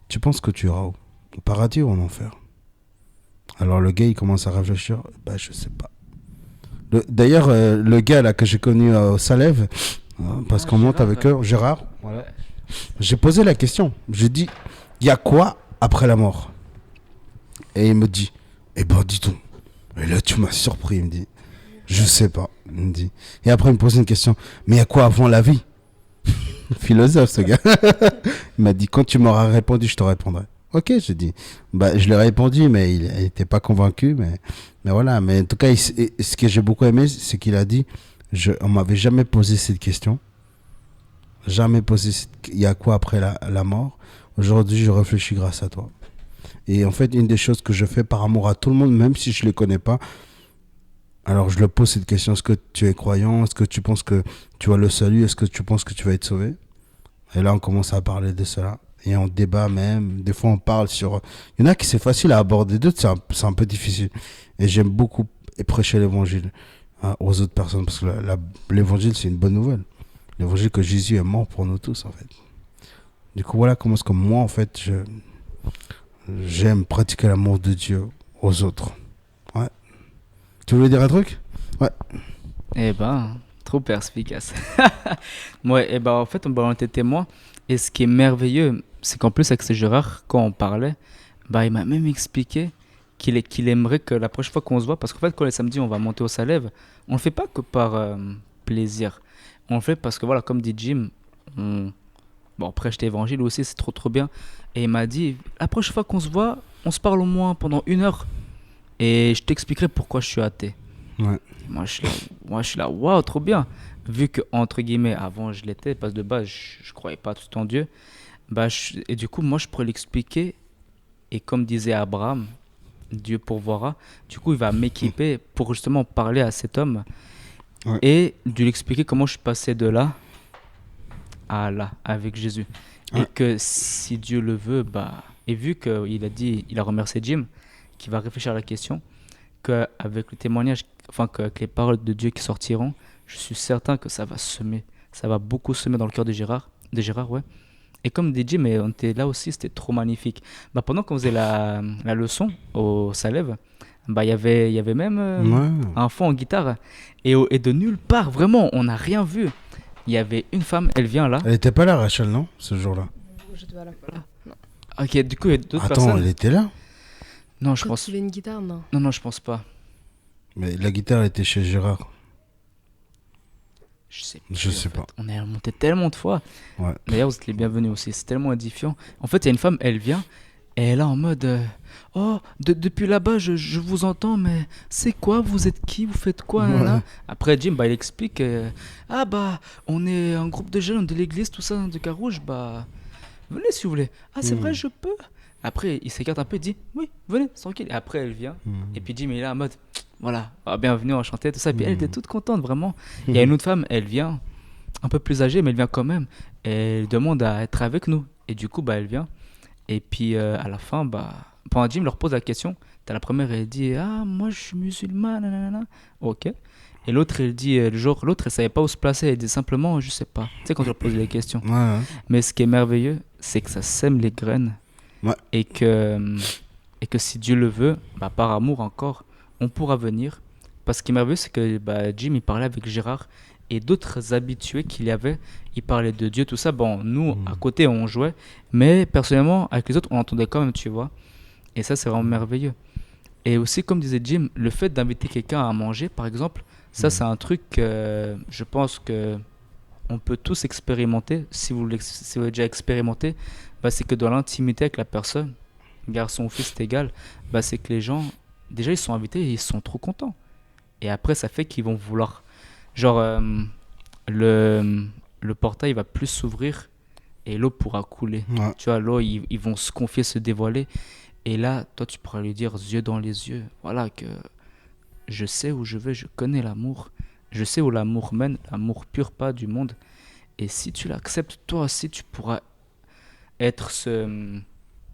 tu penses que tu iras où? Au paradis ou en enfer? Alors le gars, il commence à réfléchir. Bah, je sais pas. D'ailleurs, le gars là que j'ai connu au Salève, parce qu'on monte avec eux, Gérard, Ouais. j'ai posé la question. J'ai dit, il y a quoi après la mort? Et il me dit, eh ben dis donc. Et là, tu m'as surpris. Il me dit, je sais pas. Il me dit. Et après, il me pose une question. Mais il y a quoi avant la vie? Philosophe, ce gars. Il m'a dit, quand tu m'auras répondu, je te répondrai. Ok, j'ai dit. Bah, je lui ai répondu, mais il n'était pas convaincu. Mais voilà. Mais en tout cas, ce que j'ai beaucoup aimé, c'est qu'il a dit, on m'avait jamais posé cette question. Jamais posé il y a quoi après la mort. Aujourd'hui, je réfléchis grâce à toi. Et en fait, une des choses que je fais par amour à tout le monde, même si je ne les connais pas, alors je le pose cette question, est-ce que tu es croyant? Est-ce que tu penses que tu as le salut? Est-ce que tu penses que tu vas être sauvé? Et là, on commence à parler de cela. Et on débat même. Des fois, on parle sur... Il y en a qui c'est facile à aborder, d'autres c'est un peu difficile. Et j'aime beaucoup prêcher l'évangile aux autres personnes, parce que l'évangile, c'est une bonne nouvelle. L'évangile que Jésus est mort pour nous tous, en fait. Du coup, voilà comment est-ce que moi, en fait, j'aime pratiquer l'amour de Dieu aux autres. Ouais. Tu voulais dire un truc? Ouais. Eh ben, trop perspicace. Ouais, eh ben, en fait, on était témoins. Et ce qui est merveilleux, c'est qu'en plus, avec ce Gérard, quand on parlait, bah, il m'a même expliqué qu'il aimerait que la prochaine fois qu'on se voit, parce qu'en fait, quand les samedis, on va monter au Salève, on ne le fait pas que par plaisir. On le fait parce que, voilà, comme dit Jim, bon, prêche l'évangile aussi, c'est trop trop bien. Et il m'a dit, la prochaine fois qu'on se voit, on se parle au moins pendant 1 heure. Et je t'expliquerai pourquoi je suis athée. Ouais. Moi, je suis là, waouh, trop bien. Vu que, entre guillemets, avant je l'étais, parce que de base, je croyais pas tout en Dieu. Bah, et du coup, moi, je pourrais l'expliquer. Et comme disait Abraham, Dieu pourvoira. Du coup, il va m'équiper pour justement parler à cet homme. Ouais. Et de lui expliquer comment je suis passé de là à là, avec Jésus. Ouais. Et que si Dieu le veut, bah, et vu qu'il a dit, il a remercié Jim, qui va réfléchir à la question, qu'avec le témoignage, enfin, qu'avec les paroles de Dieu qui sortiront, je suis certain que ça va semer. Ça va beaucoup semer dans le cœur de Gérard, ouais. Et comme dit Jim, on était là aussi, c'était trop magnifique. Bah, pendant qu'on faisait la leçon au Salève, bah, il y avait même un fond en guitare. Et de nulle part, vraiment, on n'a rien vu. Il y avait une femme, elle vient là. Elle était pas là, Rachel, non? Ce jour-là. J'étais pas là. Non. Ok, du coup, il y a d'autres Attends, personnes. elle était là? Non, je Quand pense. tu veux une guitare, non. Non, je pense pas. Mais la guitare était chez Gérard. Je sais Je sais pas. On est monté tellement de fois. Ouais. D'ailleurs, vous êtes les bienvenus aussi. C'est tellement édifiant. En fait, il y a une femme, elle vient. Et elle est en mode oh, depuis là-bas, je vous entends, mais c'est quoi? Vous êtes qui? Vous faites quoi? Ouais. Là? Après, Jim, bah, il explique ah, bah, on est un groupe de jeunes de l'église, tout ça, de Carouge. Bah, venez si vous voulez. Ah, c'est vrai, je peux. Après, il s'écarte un peu, il dit oui, venez, tranquille. Et après, elle vient. Et puis, Jim, il est là en mode voilà, bienvenue, enchanté, tout ça. Et puis, elle était toute contente, vraiment. Il y a une autre femme, elle vient, un peu plus âgée, mais elle vient quand même. Et elle demande à être avec nous. Et du coup, bah, elle vient. Et puis à la fin, bah, pendant Jim leur pose la question, t'as la première, elle dit ah, moi je suis musulmane, nanana. Ok. Et l'autre, elle dit l'autre, elle savait pas où se placer, elle dit simplement je sais pas. Tu sais, quand tu leur poses des questions. Ouais. Mais ce qui est merveilleux, c'est que ça sème les graines. Ouais. Et que si Dieu le veut, bah, par amour encore, on pourra venir. Parce que ce qui est merveilleux, c'est que bah, Jim, il parlait avec Gérard et d'autres habitués qu'il y avait. Il parlait de Dieu, tout ça. Bon, nous, à côté, on jouait. Mais personnellement, avec les autres, on entendait quand même, tu vois. Et ça, c'est vraiment merveilleux. Et aussi, comme disait Jim, le fait d'inviter quelqu'un à manger, par exemple, ça, c'est un truc que je pense que on peut tous expérimenter. Si vous l'avez déjà expérimenté, bah, c'est que dans l'intimité avec la personne, garçon ou fils, c'est égal, bah, c'est que les gens, déjà, ils sont invités et ils sont trop contents. Et après, ça fait qu'ils vont vouloir... Genre, le portail va plus s'ouvrir et l'eau pourra couler. Ouais. Tu vois, l'eau, ils vont se confier, se dévoiler. Et là, toi, tu pourras lui dire, yeux dans les yeux, voilà, que je sais où je vais, je connais l'amour. Je sais où l'amour mène, l'amour pur, pas du monde. Et si tu l'acceptes, toi aussi, tu pourras être ce...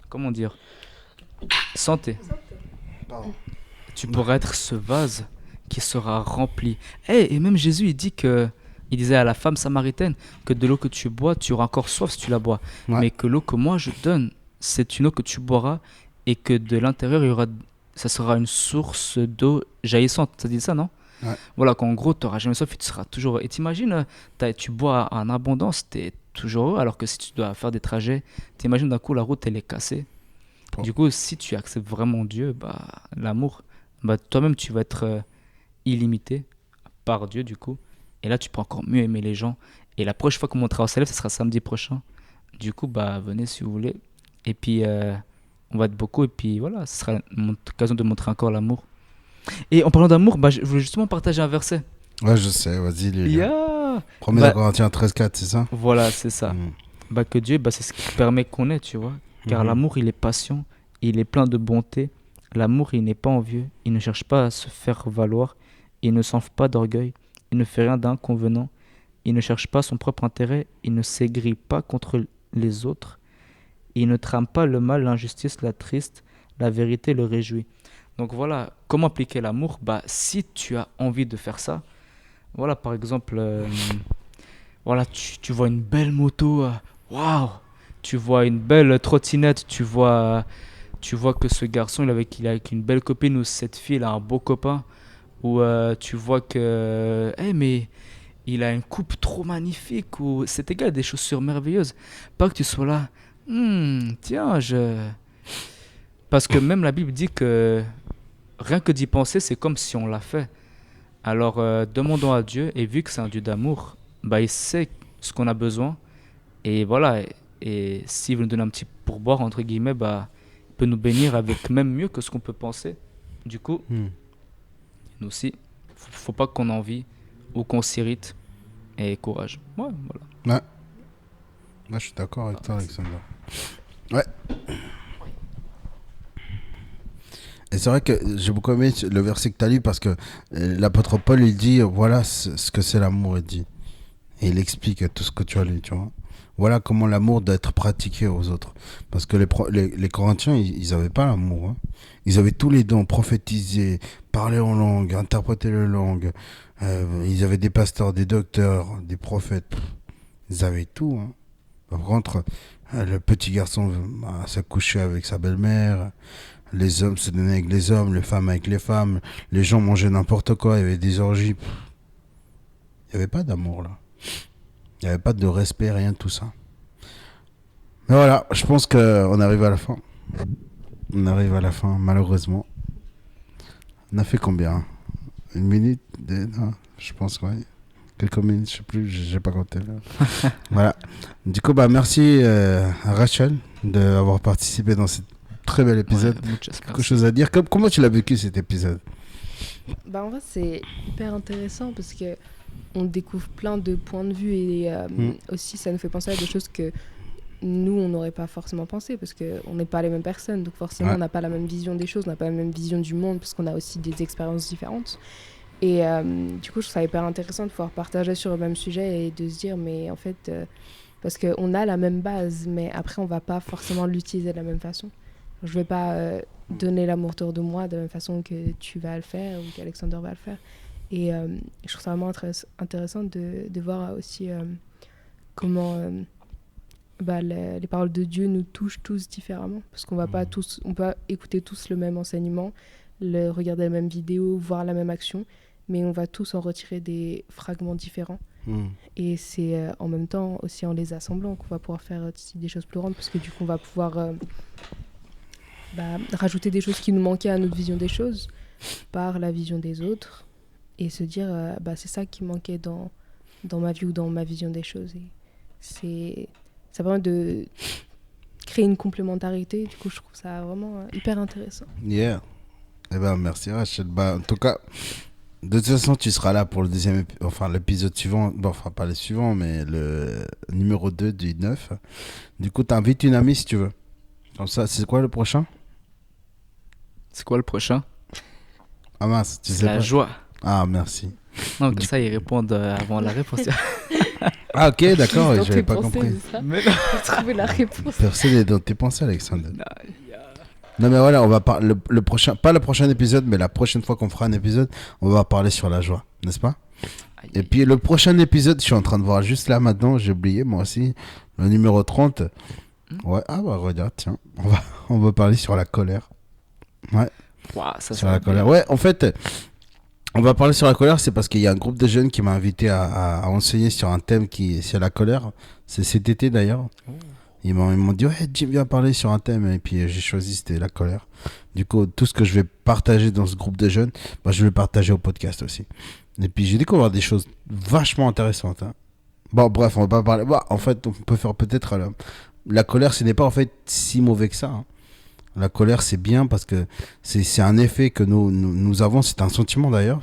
Comment dire? Santé. Tu pourras être ce vase qui sera rempli. Et même Jésus, il disait à la femme samaritaine que de l'eau que tu bois, tu auras encore soif si tu la bois. Ouais. Mais que l'eau que moi je donne, c'est une eau que tu boiras et que de l'intérieur, ça sera une source d'eau jaillissante. Ça dit ça, non? Ouais. Voilà, qu'en gros, tu n'auras jamais soif et tu seras toujours. Et t'imagines, tu bois en abondance, tu es toujours heureux, alors que si tu dois faire des trajets, t'imagines d'un coup la route elle est cassée. Bon. Du coup, si tu acceptes vraiment Dieu, l'amour, toi-même tu vas être illimité par Dieu du coup. Et là, tu peux encore mieux aimer les gens. Et la prochaine fois que mon travail s'élève, ce sera samedi prochain. Du coup, venez si vous voulez. Et puis, on va être beaucoup. Et puis voilà, ce sera une occasion de montrer encore l'amour. Et en parlant d'amour, je voulais justement partager un verset. Ouais, je sais, vas-y, les gars. Yeah. 1 Corinthiens 13,4, c'est ça? Voilà, c'est ça. Que Dieu, c'est ce qui permet qu'on ait, tu vois. Car l'amour, il est patient, il est plein de bonté. L'amour, il n'est pas envieux, il ne cherche pas à se faire valoir, il ne s'enfle pas d'orgueil, il ne fait rien d'inconvenant, il ne cherche pas son propre intérêt, il ne s'aigrit pas contre les autres, il ne trame pas le mal, l'injustice, la triste, la vérité le réjouit. Donc voilà, comment appliquer l'amour? Si tu as envie de faire ça, voilà, par exemple, voilà, tu vois une belle moto, waouh! Tu vois une belle trottinette, tu vois que ce garçon, il est avec une belle copine, ou cette fille, elle a un beau copain, ou tu vois que, mais il a une coupe trop magnifique, ou cet gars a des chaussures merveilleuses. Pas que tu sois là, tiens, parce que même la Bible dit que rien que d'y penser, c'est comme si on l'a fait. Alors, demandons à Dieu, et vu que c'est un Dieu d'amour, il sait ce qu'on a besoin, et voilà, et s'il veut nous donner un petit pourboire, entre guillemets, il peut nous bénir avec même mieux que ce qu'on peut penser. Du coup, nous aussi, faut pas qu'on envie ou qu'on s'irrite, et courage. Ouais, voilà. Ouais. Moi, je suis d'accord avec toi, Alexandre. Ouais. Et c'est vrai que j'ai beaucoup aimé le verset que tu as lu parce que l'apôtre Paul, il dit voilà ce que c'est l'amour, il dit. Et il explique tout ce que tu as lu, tu vois. Voilà comment l'amour doit être pratiqué aux autres. Parce que les Corinthiens, ils n'avaient pas l'amour. Hein. Ils avaient tous les dons, prophétiser, parler en langue, interpréter les langues. Ils avaient des pasteurs, des docteurs, des prophètes. Ils avaient tout. Hein. Par contre, le petit garçon s'est couché avec sa belle-mère. Les hommes se donnaient avec les hommes, les femmes avec les femmes. Les gens mangeaient n'importe quoi, il y avait des orgies. Il n'y avait pas d'amour là. Il n'y avait pas de respect, rien de tout ça. Mais voilà, je pense qu'on arrive à la fin. On arrive à la fin, malheureusement. On a fait combien? 1 minute? Non, je pense, ouais. Quelques minutes, je sais plus, j'ai pas compté là. Voilà. Du coup, merci à Rachel d'avoir participé dans cette très bel épisode. Ouais, quelque chose à dire. Comment tu l'as vécu cet épisode? En fait, c'est hyper intéressant parce que on découvre plein de points de vue et aussi ça nous fait penser à des choses que nous on n'aurait pas forcément pensé parce qu'on n'est pas les mêmes personnes, donc forcément on n'a pas la même vision des choses, on n'a pas la même vision du monde parce qu'on a aussi des expériences différentes. Et du coup je trouve ça hyper intéressant de pouvoir partager sur le même sujet et de se dire mais en fait parce qu'on a la même base mais après on va pas forcément l'utiliser de la même façon. Je vais pas donner l'amour autour de moi de la même façon que tu vas le faire ou qu'Alexander va le faire. Et je trouve ça vraiment intéressant de voir aussi comment les paroles de Dieu nous touchent tous différemment. Parce qu'on va pas tous, on peut écouter tous le même enseignement, regarder la même vidéo, voir la même action, mais on va tous en retirer des fragments différents. Et c'est en même temps aussi en les assemblant qu'on va pouvoir faire des choses plus grandes, parce que du coup on va pouvoir rajouter des choses qui nous manquaient à notre vision des choses par la vision des autres. Et se dire, c'est ça qui manquait dans ma vie ou dans ma vision des choses. Et ça permet de créer une complémentarité. Du coup, je trouve ça vraiment hyper intéressant. Yeah. Merci Rachel. En tout cas, de toute façon, tu seras là pour le l'épisode suivant. Enfin, pas le suivant, mais le numéro 2 du 9. Du coup, t'invites une amie si tu veux. Comme ça, c'est quoi le prochain? C'est quoi le prochain? Ah mince, tu sais pas. La joie. Ah, merci. Non, comme ça, ils répondent avant la réponse. Ah, ok, d'accord, je n'avais pas compris. Mais trouver la réponse. Personne n'est dans tes pensées, Alexandre. Non mais voilà, on va parler le prochain, pas le prochain épisode, mais la prochaine fois qu'on fera un épisode, on va parler sur la joie, n'est-ce pas? Aïe, Et aïe. puis le prochain épisode, je suis en train de voir juste là maintenant, j'ai oublié moi aussi, le numéro 30. Ouais, ah bah regarde, tiens, on va parler sur la colère. Ouais, Ouah, ça sur va la bien. colère. Ouais, en fait, on va parler sur la colère, c'est parce qu'il y a un groupe de jeunes qui m'a invité à enseigner sur un thème qui est sur la colère. C'est cet été d'ailleurs. Oh. Ils m'ont dit, ouais, Jim, viens parler sur un thème. Et puis j'ai choisi, c'était la colère. Du coup, tout ce que je vais partager dans ce groupe de jeunes, bah, je vais le partager au podcast aussi. Et puis j'ai découvert des choses vachement intéressantes. Hein. Bon, bref, on va pas parler. Bah, en fait, on peut faire peut-être. La colère, ce n'est pas en fait si mauvais que ça. Hein. La colère, c'est bien parce que c'est un effet que nous avons. C'est un sentiment d'ailleurs.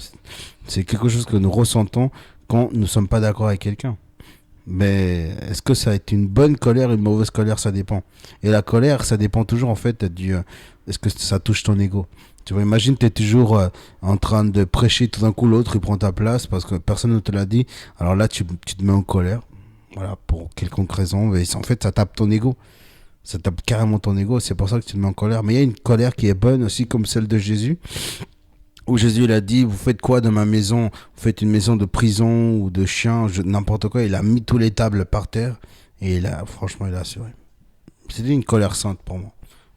C'est quelque chose que nous ressentons quand nous ne sommes pas d'accord avec quelqu'un. Mais est-ce que ça a été une bonne colère, une mauvaise colère, ça dépend. Et la colère, ça dépend toujours en fait du... est-ce que ça touche ton ego? Tu vois, imagine, tu es toujours en train de prêcher, tout d'un coup l'autre il prend ta place parce que personne ne te l'a dit. Alors là, tu te mets en colère. Voilà, pour quelconque raison. Mais en fait, ça tape ton ego. Ça tape carrément ton ego. C'est pour ça que tu te mets en colère. Mais il y a une colère qui est bonne aussi, comme celle de Jésus. Où Jésus il a dit, vous faites quoi de ma maison? Vous faites une maison de prison ou de chien, n'importe quoi. Il a mis tous les tables par terre et franchement, il a assuré. C'était une colère sainte pour moi,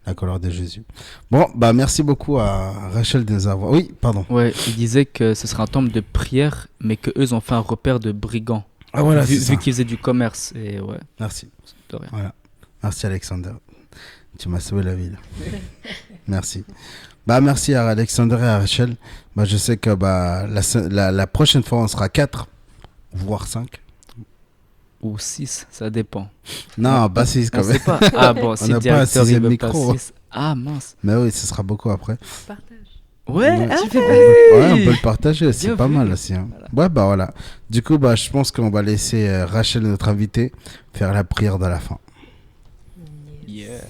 la colère de Jésus. Bon, bah merci beaucoup à Rachel de nous avoir. Oui, pardon. Ouais, il disait que ce serait un temple de prière, mais qu'eux ils ont fait un repère de brigands. Ah voilà, vu c'est ça. vu qu'ils faisaient du commerce. Et ouais, Merci. de rien. Voilà. Merci Alexander. Tu m'as sauvé la ville. Merci. Bah merci à Alexander et à Rachel. Bah je sais que bah la prochaine fois on sera 4 voire 5. Ou 6, ça dépend. Non, pas 6 On quand sait même. pas. Ah bon, si n'a le pas un directeur il sixième veut micro. pas 6. Ah mince. Mais oui, ce sera beaucoup après. Partage. Ouais, Ouais. ah, Tu fais Ouais, on peut le partager, c'est Bien pas vu. mal aussi. Hein. Voilà. Ouais, bah voilà. Du coup, bah je pense qu'on va laisser Rachel, notre invitée, faire la prière de la fin. Yeah.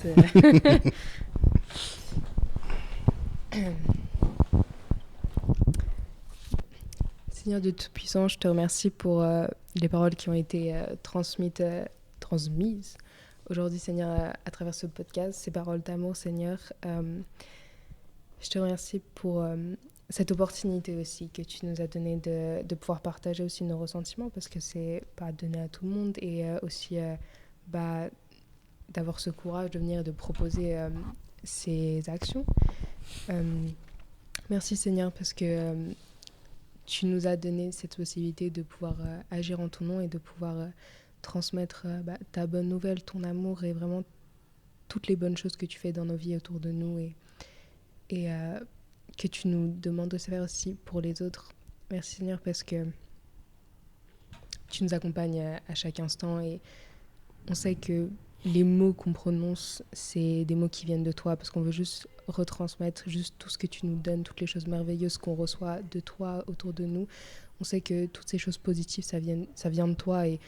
Seigneur Dieu Tout-Puissant, je te remercie pour les paroles qui ont été transmises aujourd'hui, Seigneur, à travers ce podcast, ces paroles d'amour, Seigneur. Je te remercie pour cette opportunité aussi que tu nous as donnée de pouvoir partager aussi nos ressentiments, parce que c'est pas donné à tout le monde, et aussi d'avoir ce courage de venir et de proposer ces actions. Merci Seigneur, parce que tu nous as donné cette possibilité de pouvoir agir en ton nom et de pouvoir transmettre ta bonne nouvelle, ton amour et vraiment toutes les bonnes choses que tu fais dans nos vies autour de nous, et que tu nous demandes de faire aussi pour les autres. Merci Seigneur, parce que tu nous accompagnes à chaque instant, et on sait que les mots qu'on prononce, c'est des mots qui viennent de toi, parce qu'on veut juste retransmettre juste tout ce que tu nous donnes, toutes les choses merveilleuses qu'on reçoit de toi autour de nous. On sait que toutes ces choses positives, ça vient de toi, et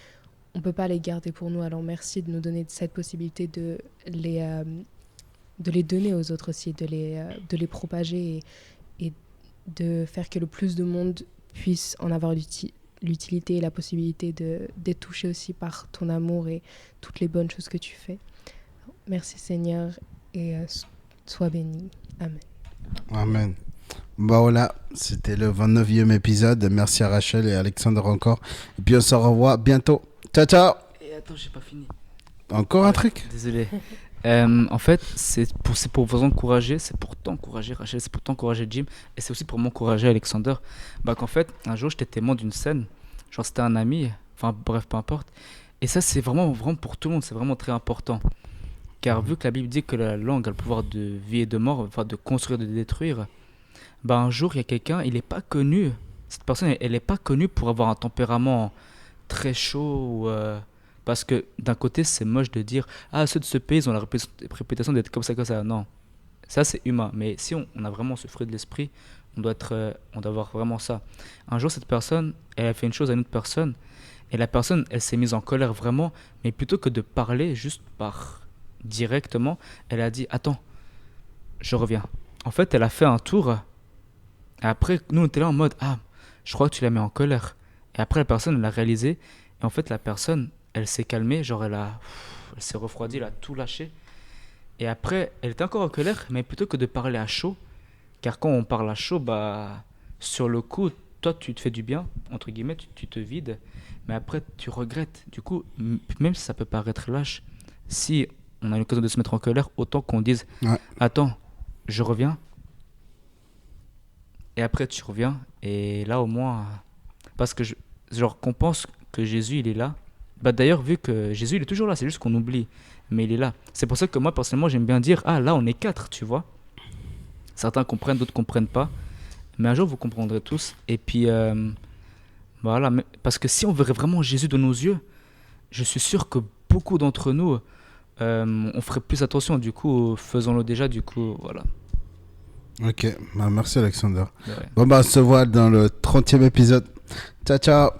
on ne peut pas les garder pour nous. Alors merci de nous donner cette possibilité de les donner aux autres aussi, de les propager, et de faire que le plus de monde puisse en avoir l'utilité et la possibilité d'être touché aussi par ton amour et toutes les bonnes choses que tu fais. Merci Seigneur, et sois béni. Amen. Amen. Bah voilà, c'était le 29e épisode. Merci à Rachel et Alexandre encore. Et puis on se revoit bientôt. Ciao, ciao. Et attends, j'ai pas fini. Encore un truc? Désolé. En fait, c'est pour vous encourager, c'est pour t'encourager Rachel, c'est pour t'encourager Jim, et c'est aussi pour m'encourager Alexander. Bah qu'en fait, un jour j'étais témoin d'une scène, genre c'était un ami, enfin bref, peu importe. Et ça c'est vraiment pour tout le monde, c'est vraiment très important. Car vu que la Bible dit que la langue a le pouvoir de vie et de mort, enfin de construire, de détruire, bah un jour il y a quelqu'un, il n'est pas connu, cette personne elle n'est pas connue pour avoir un tempérament très chaud, parce que d'un côté c'est moche de dire ah ceux de ce pays ils ont la réputation d'être comme ça, non, ça c'est humain, mais si on a vraiment ce fruit de l'esprit, on doit avoir vraiment ça. Un jour cette personne elle a fait une chose à une autre personne, et la personne elle s'est mise en colère vraiment, mais plutôt que de parler juste directement, elle a dit attends, je reviens. En fait elle a fait un tour, et après nous on était là en mode ah je crois que tu l'as mis en colère, et après la personne elle a réalisé, et en fait la personne elle s'est calmée, genre elle s'est refroidie, elle a tout lâché. Et après, elle était encore en colère, mais plutôt que de parler à chaud, car quand on parle à chaud, sur le coup, toi, tu te fais du bien, entre guillemets, tu te vides, mais après, tu regrettes. Du coup, même si ça peut paraître lâche, si on a l'occasion de se mettre en colère, autant qu'on dise, Ouais. attends, je reviens, et après, tu reviens, et là, au moins, parce que, genre, qu'on pense que Jésus, il est là. D'ailleurs, vu que Jésus, il est toujours là, c'est juste qu'on oublie, mais il est là. C'est pour ça que moi, personnellement, j'aime bien dire, ah, là, on est 4, tu vois. Certains comprennent, d'autres comprennent pas. Mais un jour, vous comprendrez tous. Et puis, voilà. Parce que si on verrait vraiment Jésus de nos yeux, je suis sûr que beaucoup d'entre nous, on ferait plus attention. Du coup, faisons-le déjà. Du coup, voilà. Ok, merci Alexander. Ouais. Bon, on se voit dans le 30e épisode. Ciao, ciao.